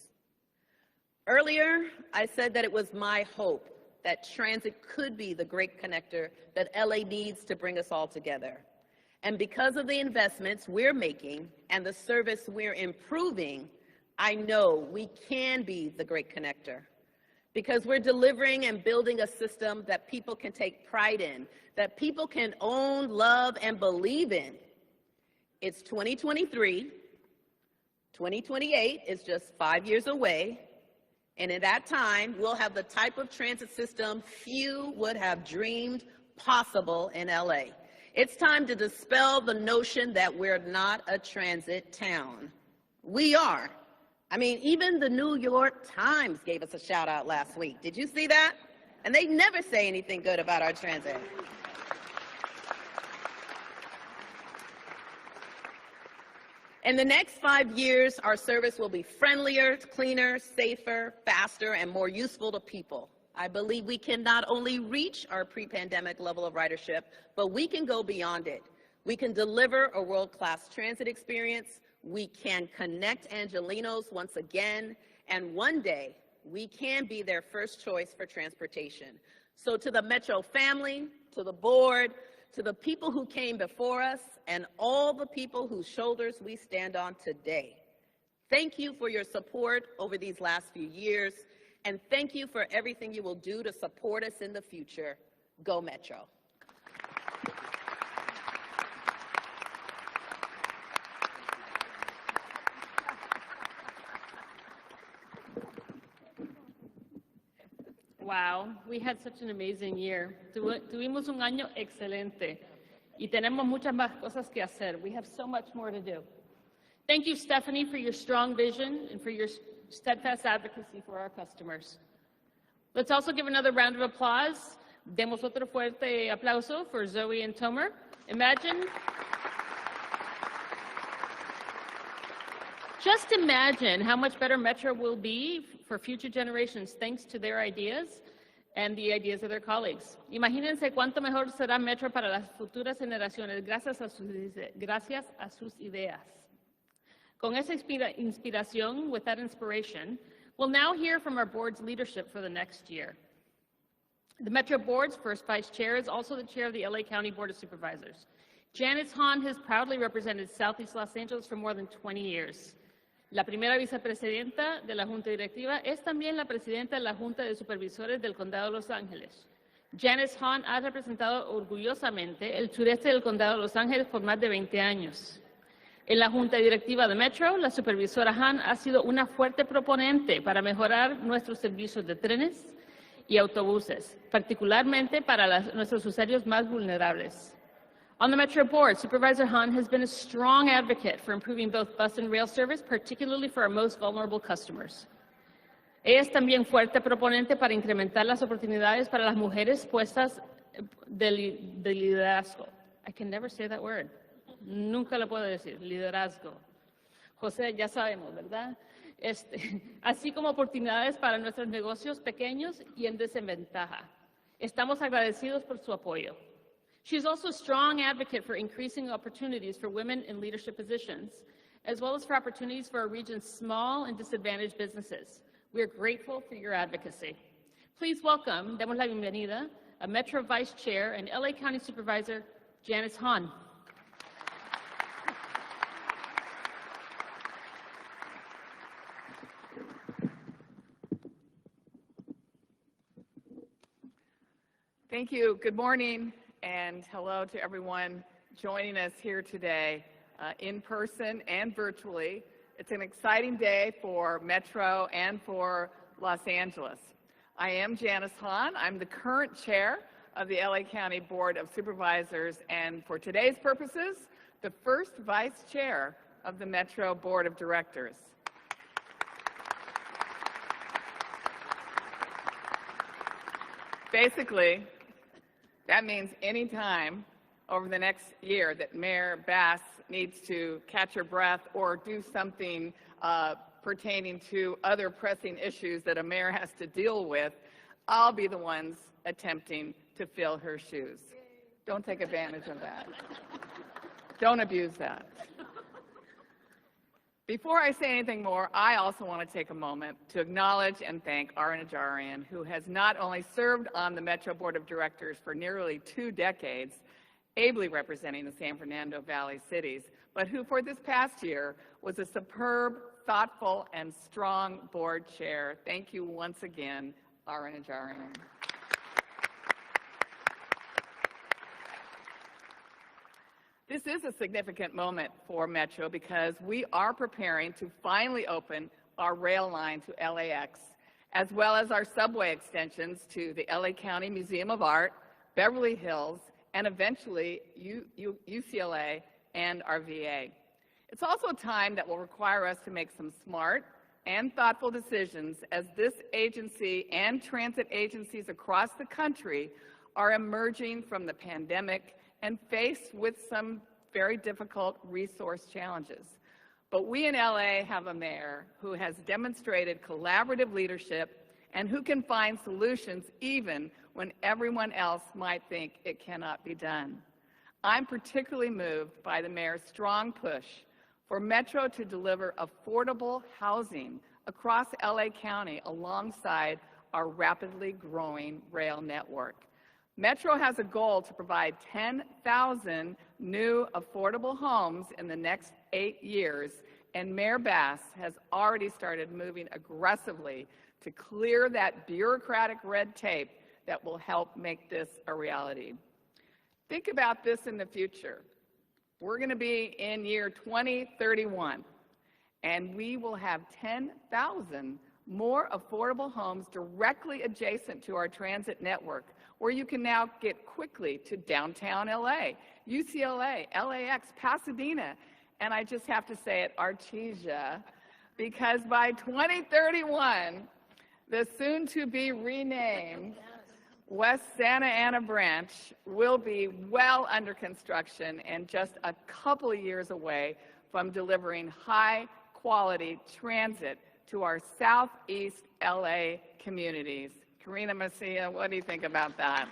Earlier, I said that it was my hope that transit could be the great connector that LA needs to bring us all together. And because of the investments we're making and the service we're improving, I know we can be the great connector. Because we're delivering and building a system that people can take pride in, that people can own, love, and believe in. It's 2023. 2028 is just 5 years away. And in that time, we'll have the type of transit system few would have dreamed possible in LA. It's time to dispel the notion that we're not a transit town. We are. I mean, even the New York Times gave us a shout out last week. Did you see that? And they never say anything good about our transit. In the next 5 years, our service will be friendlier, cleaner, safer, faster, and more useful to people. I believe we can not only reach our pre-pandemic level of ridership, but we can go beyond it. We can deliver a world-class transit experience. We can connect Angelenos once again, and one day we can be their first choice for transportation. So to the Metro family, to the board, to the people who came before us, and all the people whose shoulders we stand on today, thank you for your support over these last few years, And thank you for everything you will do to support us in the future. Go Metro. Wow, we had such an amazing year. Tuvimos un año excelente y tenemos muchas más cosas que hacer. We have so much more to do. Thank you, Stephanie, for your strong vision and for your steadfast advocacy for our customers. Let's also give another round of applause. Demos otro fuerte aplauso for Zoe and Tomer. Just imagine how much better Metro will be for future generations thanks to their ideas and the ideas of their colleagues. Imagínense cuánto mejor será Metro para las futuras generaciones gracias a sus ideas. Con esa inspiración, with that inspiration, we'll now hear from our board's leadership for the next year. The Metro Board's first vice chair is also the chair of the LA County Board of Supervisors. Janice Hahn has proudly represented Southeast Los Angeles for more than 20 years. La primera vicepresidenta de la Junta Directiva es también la presidenta de la Junta de Supervisores del Condado de Los Ángeles. Janice Hahn ha representado orgullosamente el sureste del Condado de Los Ángeles por más de 20 años. En la Junta Directiva de Metro, la supervisora Hahn ha sido una fuerte proponente para mejorar nuestros servicios de trenes y autobuses, particularmente para nuestros usuarios más vulnerables. On the Metro Board, Supervisor Hahn has been a strong advocate for improving both bus and rail service, particularly for our most vulnerable customers. Ella es también fuerte proponente para incrementar las oportunidades para las mujeres puestas de liderazgo. I can never say that word. Nunca lo puedo decir, liderazgo. José, ya sabemos, ¿verdad? Así como oportunidades para nuestros negocios pequeños y en desventaja. Estamos agradecidos por su apoyo. She is also a strong advocate for increasing opportunities for women in leadership positions, as well as for opportunities for our region's small and disadvantaged businesses. We are grateful for your advocacy. Please welcome, demos la bienvenida, a Metro Vice Chair and LA County Supervisor, Janice Hahn. Thank you. Good morning. And hello to everyone joining us here today in person and virtually. It's an exciting day for Metro and for Los Angeles. I am Janice Hahn. I'm the current chair of the LA County Board of Supervisors, and for today's purposes, the first vice chair of the Metro Board of Directors. Basically, that means any time over the next year that Mayor Bass needs to catch her breath or do something pertaining to other pressing issues that a mayor has to deal with, I'll be the ones attempting to fill her shoes. Don't take advantage of that. Don't abuse that. Before I say anything more, I also want to take a moment to acknowledge and thank Ara Najarian, who has not only served on the Metro Board of Directors for nearly 2 decades, ably representing the San Fernando Valley cities, but who for this past year was a superb, thoughtful, and strong board chair. Thank you once again, Ara Najarian. This is a significant moment for Metro because we are preparing to finally open our rail line to LAX, as well as our subway extensions to the LA County Museum of Art, Beverly Hills, and eventually UCLA and our VA. It's also a time that will require us to make some smart and thoughtful decisions as this agency and transit agencies across the country are emerging from the pandemic and faced with some very difficult resource challenges. But we in LA have a mayor who has demonstrated collaborative leadership and who can find solutions even when everyone else might think it cannot be done. I'm particularly moved by the mayor's strong push for Metro to deliver affordable housing across LA County alongside our rapidly growing rail network. Metro has a goal to provide 10,000 new affordable homes in the next 8 years, and Mayor Bass has already started moving aggressively to clear that bureaucratic red tape that will help make this a reality. Think about this in the future. We're going to be in year 2031, and we will have 10,000 more affordable homes directly adjacent to our transit network, where you can now get quickly to downtown LA, UCLA, LAX, Pasadena, and I just have to say it, Artesia, because by 2031, the soon-to-be renamed West Santa Ana branch will be well under construction and just a couple of years away from delivering high-quality transit to our Southeast LA communities. Karina Macia, what do you think about that?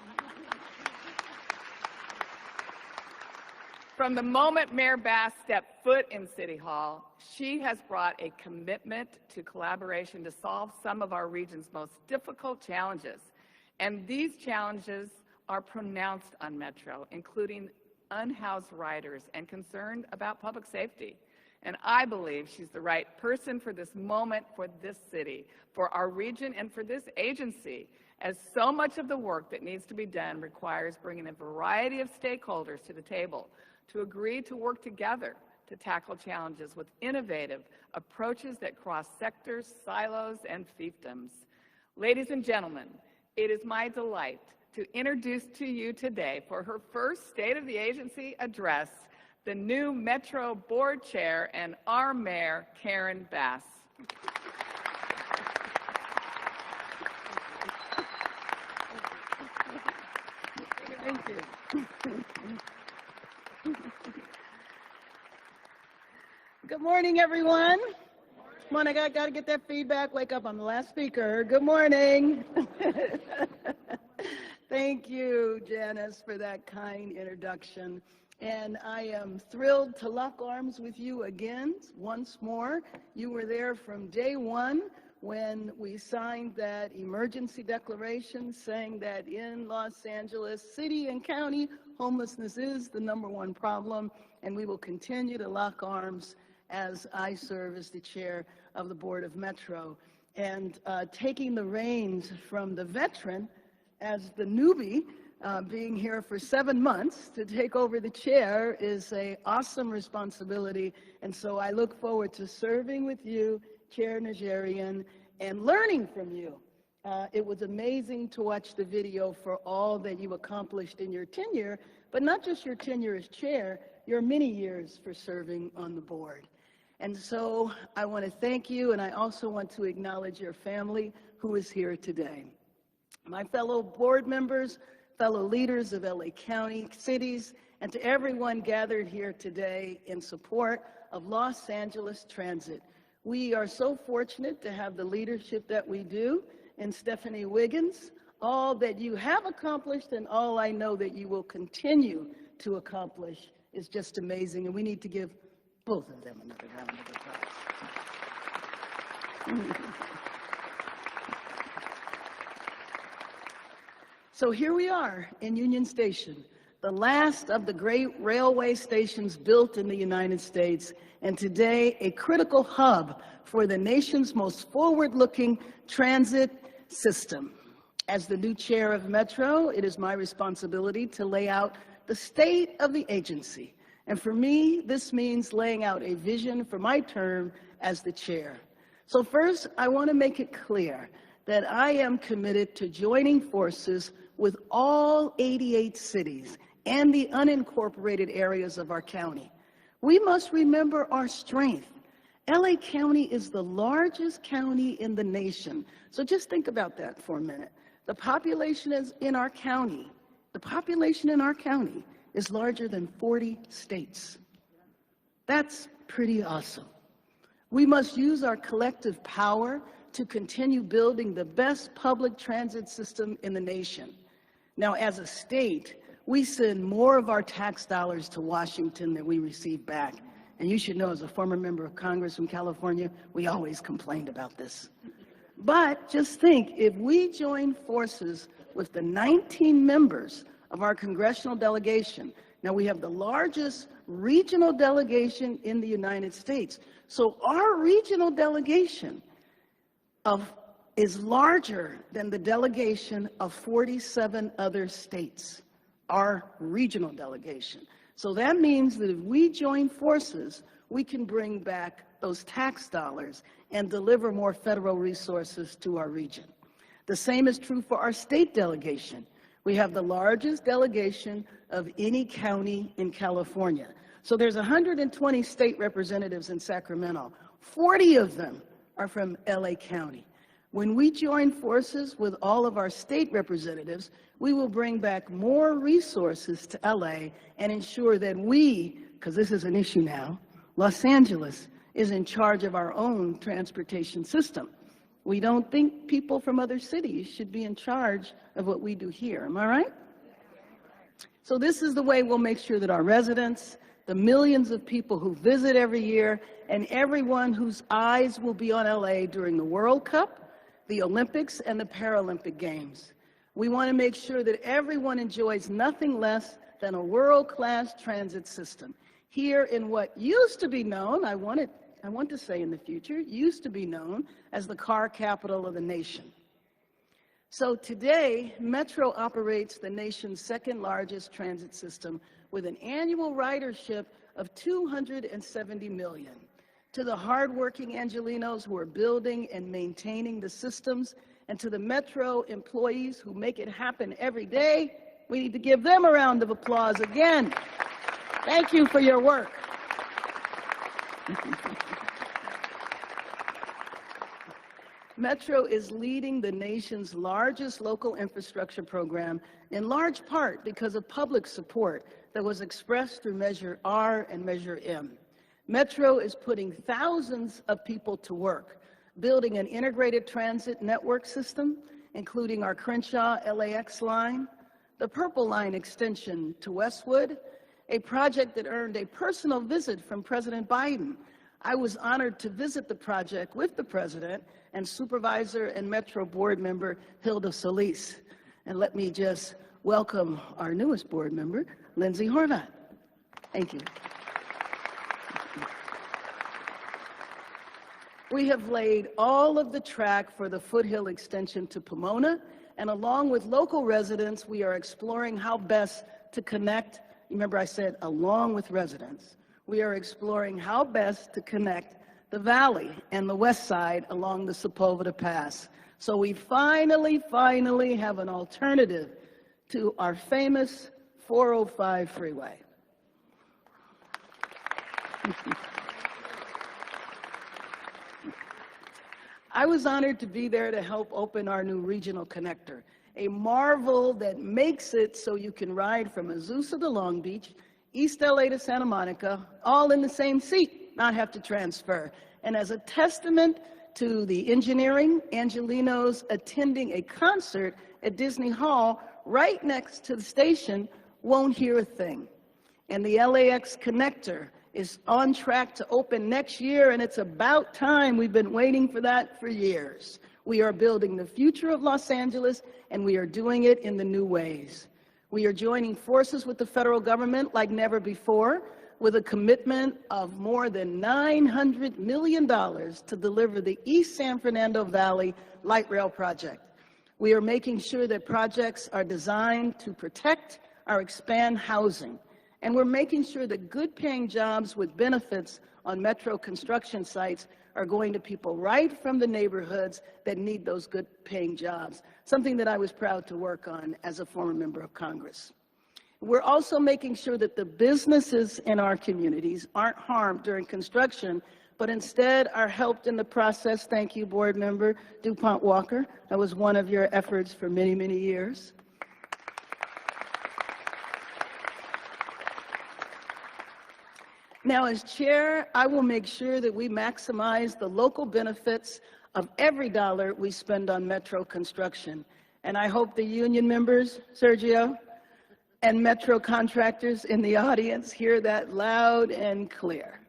From the moment Mayor Bass stepped foot in City Hall, she has brought a commitment to collaboration to solve some of our region's most difficult challenges. And these challenges are pronounced on Metro, including unhoused riders and concern about public safety. And I believe she's the right person for this moment, for this city, for our region, and for this agency, as so much of the work that needs to be done requires bringing a variety of stakeholders to the table to agree to work together to tackle challenges with innovative approaches that cross sectors, silos, and fiefdoms. Ladies and gentlemen, it is my delight to introduce to you today, for her first State of the Agency address, the new Metro Board Chair and our Mayor, Karen Bass. Thank you. Good morning, everyone. Come on, I got to get that feedback. Wake up, I'm the last speaker. Good morning. Thank you, Janice, for that kind introduction. And I am thrilled to lock arms with you again, once more. You were there from day one when we signed that emergency declaration saying that in Los Angeles City and County, homelessness is the #1 problem, and we will continue to lock arms as I serve as the chair of the Board of Metro. And taking the reins from the veteran as the newbie, being here for 7 months to take over the chair is an awesome responsibility. And so I look forward to serving with you, Chair Najarian, and learning from you. It was amazing to watch the video for all that you accomplished in your tenure, but not just your tenure as chair, your many years for serving on the board. And so I want to thank you, and I also want to acknowledge your family who is here today. My fellow board members, fellow leaders of LA County, cities, and to everyone gathered here today in support of Los Angeles Transit. We are so fortunate to have the leadership that we do in Stephanie Wiggins, all that you have accomplished and all I know that you will continue to accomplish is just amazing, and we need to give both of them another round of applause. So here we are in Union Station, the last of the great railway stations built in the United States, and today a critical hub for the nation's most forward-looking transit system. As the new chair of Metro, it is my responsibility to lay out the state of the agency. And for me, this means laying out a vision for my term as the chair. So first, I want to make it clear that I am committed to joining forces with all 88 cities and the unincorporated areas of our county. We must remember our strength. LA County is the largest county in the nation. So just think about that for a minute. The population in our county is larger than 40 states. That's pretty awesome. We must use our collective power to continue building the best public transit system in the nation. Now, as a state, we send more of our tax dollars to Washington than we receive back. And you should know, as a former member of Congress from California, we always complained about this. But just think, if we join forces with the 19 members of our congressional delegation, now we have the largest regional delegation in the United States. So our regional delegation of is larger than the delegation of 47 other states, our regional delegation. So that means that if we join forces, we can bring back those tax dollars and deliver more federal resources to our region. The same is true for our state delegation. We have the largest delegation of any county in California. So there's 120 state representatives in Sacramento. 40 of them are from LA County. When we join forces with all of our state representatives, we will bring back more resources to LA and ensure that we, because this is an issue now, Los Angeles is in charge of our own transportation system. We don't think people from other cities should be in charge of what we do here. Am I right? So this is the way we'll make sure that our residents, the millions of people who visit every year, and everyone whose eyes will be on LA during the World Cup, the Olympics, and the Paralympic Games. We want to make sure that everyone enjoys nothing less than a world-class transit system. Here in what used to be known, I want to say in the future, used to be known as the car capital of the nation. So today, Metro operates the nation's second largest transit system with an annual ridership of 270 million. To the hardworking Angelenos who are building and maintaining the systems, and to the Metro employees who make it happen every day, we need to give them a round of applause again. Thank you for your work. Metro is leading the nation's largest local infrastructure program, in large part because of public support that was expressed through Measure R and Measure M. Metro is putting thousands of people to work, building an integrated transit network system, including our Crenshaw LAX line, the Purple Line extension to Westwood, a project that earned a personal visit from President Biden. I was honored to visit the project with the President and Supervisor and Metro Board Member Hilda Solis. And let me just welcome our newest board member, Lindsay Horvath. Thank you. We have laid all of the track for the Foothill extension to Pomona, and along with local residents, we are exploring how best to connect. Remember I said along with residents. We are exploring how best to connect the valley and the west side along the Sepulveda Pass. So we finally have an alternative to our famous 405 freeway. I was honored to be there to help open our new regional connector, a marvel that makes it so you can ride from Azusa to Long Beach, East LA to Santa Monica, all in the same seat, not have to transfer. And as a testament to the engineering, Angelenos attending a concert at Disney Hall right next to the station won't hear a thing. And the LAX connector is on track to open next year, and it's about time. We've been waiting for that for years. We are building the future of Los Angeles, and we are doing it in the new ways. We are joining forces with the federal government like never before, with a commitment of more than $900 million to deliver the East San Fernando Valley Light Rail project. We are making sure that projects are designed to protect or expand housing. And we're making sure that good-paying jobs with benefits on Metro construction sites are going to people right from the neighborhoods that need those good-paying jobs, something that I was proud to work on as a former member of Congress. We're also making sure that the businesses in our communities aren't harmed during construction, but instead are helped in the process. Thank you, Board Member DuPont Walker. That was one of your efforts for many, many years. Now, as chair, I will make sure that we maximize the local benefits of every dollar we spend on Metro construction. And I hope the union members, Sergio, and Metro contractors in the audience hear that loud and clear.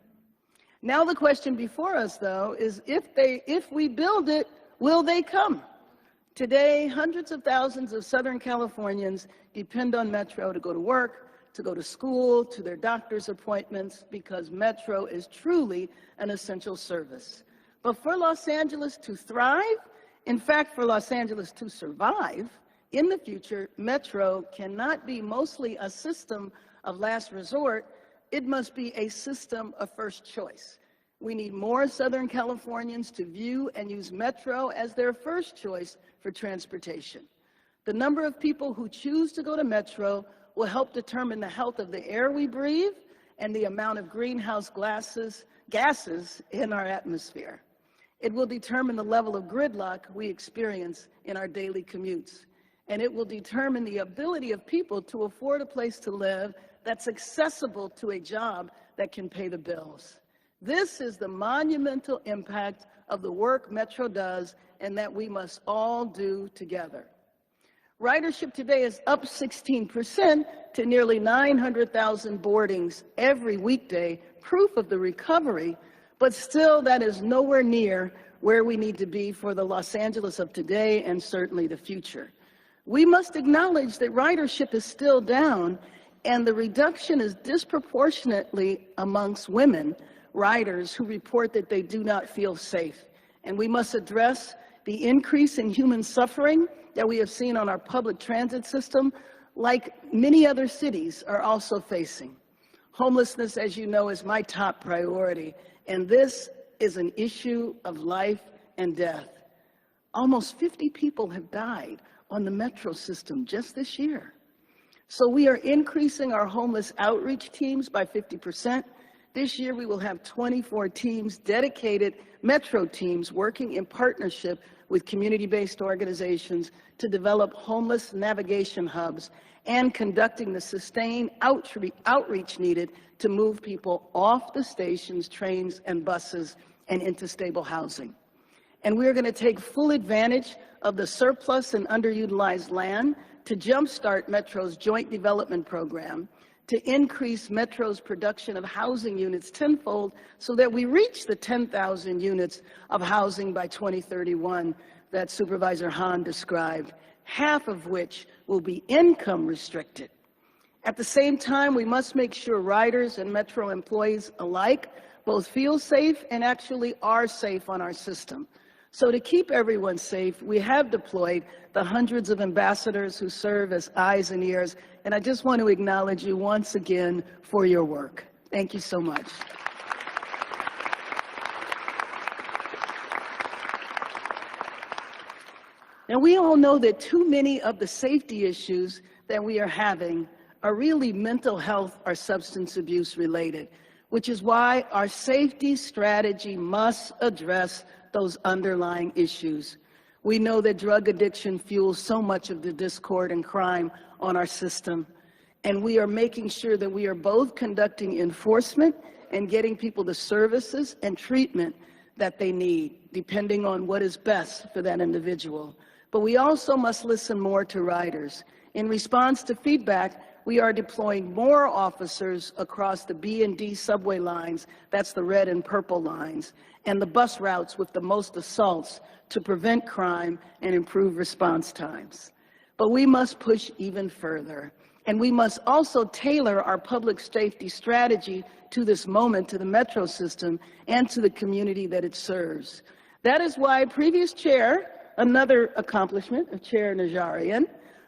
Now the question before us, though, is if we build it, will they come? Today, hundreds of thousands of Southern Californians depend on Metro to go to work, to go to school, to their doctor's appointments, because Metro is truly an essential service. But for Los Angeles to thrive, In fact, for Los Angeles to survive, in the future, Metro cannot be mostly a system of last resort. It must be a system of first choice. We need more Southern Californians to view and use Metro as their first choice for transportation. The number of people who choose to go to Metro will help determine the health of the air we breathe and the amount of greenhouse gases in our atmosphere. It will determine the level of gridlock we experience in our daily commutes. And it will determine the ability of people to afford a place to live that's accessible to a job that can pay the bills. This is the monumental impact of the work Metro does and that we must all do together. Ridership today is up 16% to nearly 900,000 boardings every weekday, proof of the recovery, but still that is nowhere near where we need to be for the Los Angeles of today and certainly the future. We must acknowledge that ridership is still down and the reduction is disproportionately amongst women riders who report that they do not feel safe. And we must address the increase in human suffering that we have seen on our public transit system, like many other cities are also facing. Homelessness, as you know, is my top priority, and this is an issue of life and death. Almost 50 people have died on the Metro system just this year. So we are increasing our homeless outreach teams by 50%. This year we will have 24 teams, dedicated Metro teams, working in partnership with community-based organizations to develop homeless navigation hubs and conducting the sustained outreach needed to move people off the stations, trains, and buses and into stable housing. And we're going to take full advantage of the surplus and underutilized land to jumpstart Metro's joint development program, to increase Metro's production of housing units tenfold so that we reach the 10,000 units of housing by 2031 that Supervisor Hahn described, half of which will be income restricted. At the same time, we must make sure riders and Metro employees alike both feel safe and actually are safe on our system. So to keep everyone safe, we have deployed the hundreds of ambassadors who serve as eyes and ears, and I just want to acknowledge you once again for your work. Thank you so much. Now, we all know that too many of the safety issues that we are having are really mental health or substance abuse related, which is why our safety strategy must address those underlying issues. We know that drug addiction fuels so much of the discord and crime on our system, and we are making sure that we are both conducting enforcement and getting people the services and treatment that they need, depending on what is best for that individual. But we also must listen more to riders. In response to feedback, we are deploying more officers across the B and D subway lines, that's the red and purple lines, and the bus routes with the most assaults to prevent crime and improve response times. But we must push even further, and we must also tailor our public safety strategy to this moment, to the Metro system, and to the community that it serves. That is why previous chair, another accomplishment of Chair Najarian,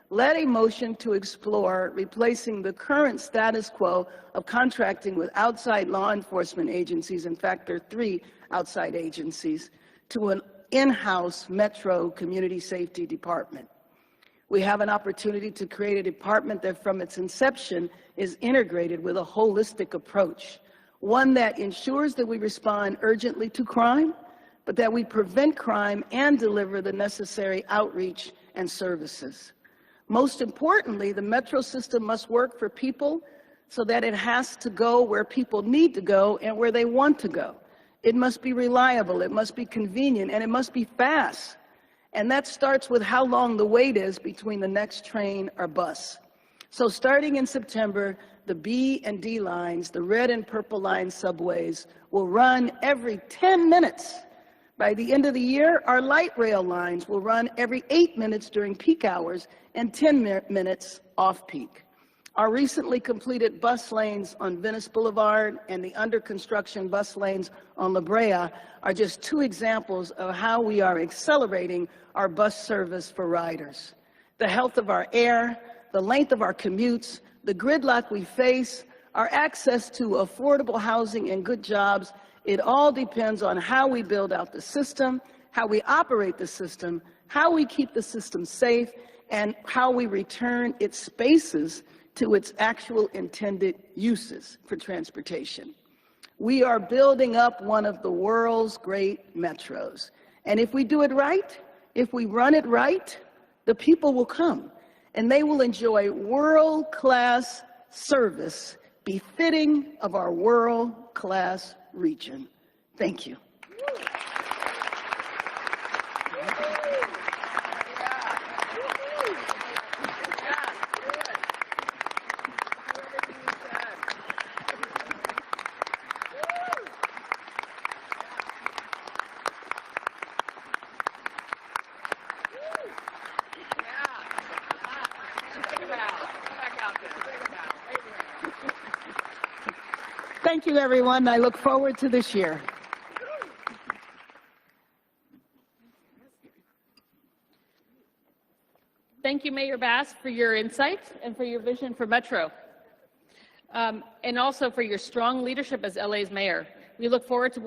led a motion to explore replacing the current status quo of contracting with outside law enforcement agencies, in fact, there are 3 outside agencies, to an in-house Metro Community Safety Department. We have an opportunity to create a department that from its inception is integrated with a holistic approach, one that ensures that we respond urgently to crime, but that we prevent crime and deliver the necessary outreach and services. Most importantly, the Metro system must work for people so that it has to go where people need to go and where they want to go. It must be reliable, it must be convenient, and it must be fast. And that starts with how long the wait is between the next train or bus. So starting in September, the B and D lines, the red and purple line subways, will run every 10 minutes. By the end of the year, our light rail lines will run every 8 minutes during peak hours and 10 minutes off-peak. Our recently completed bus lanes on Venice Boulevard and the under construction bus lanes on La Brea are just two examples of how we are accelerating our bus service for riders. The health of our air, the length of our commutes, the gridlock we face, our access to affordable housing and good jobs, it all depends on how we build out the system, how we operate the system, how we keep the system safe, and how we return its spaces to its actual intended uses for transportation. We are building up one of the world's great metros. And if we do it right, if we run it right, the people will come and they will enjoy world-class service befitting of our world-class region. Thank you. Thank you, everyone. I look forward to this year. Thank you, Mayor Bass, for your insights and for your vision for Metro, and also for your strong leadership as LA's mayor. We look forward to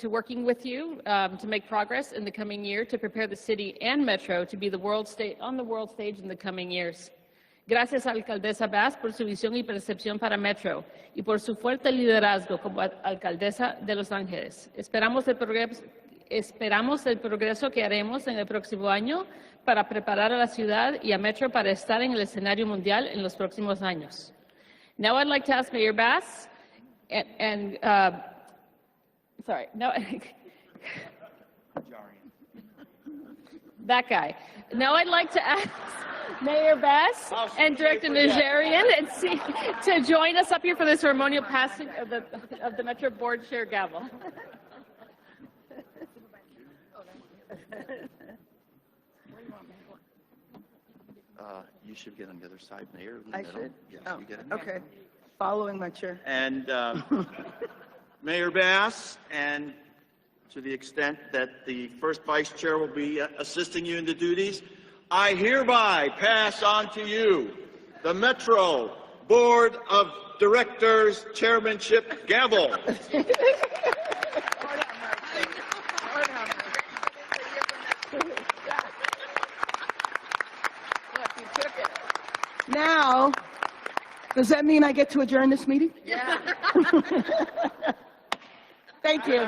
working with you to make progress in the coming year to prepare the city and Metro to be on the world stage in the coming years. Gracias, Alcaldesa Bass, por su visión y percepción para Metro y por su fuerte liderazgo como alcaldesa de Los Ángeles. Esperamos el progreso que haremos en el próximo año para preparar a la ciudad y a Metro para estar en el escenario mundial en los próximos años. Now I'd like to ask Mayor Bass that guy. Now I'd like to ask Mayor Bass and Director Najarian to join us up here for the ceremonial passing of the Metro Board Chair gavel. You should get on the other side, Mayor. I should? Yes, Oh, you get it. okay. Following my chair. And Mayor Bass, and to the extent that the first vice chair will be assisting you in the duties, I hereby pass on to you the Metro Board of Directors Chairmanship gavel. Now, does that mean I get to adjourn this meeting? Yeah. Thank you.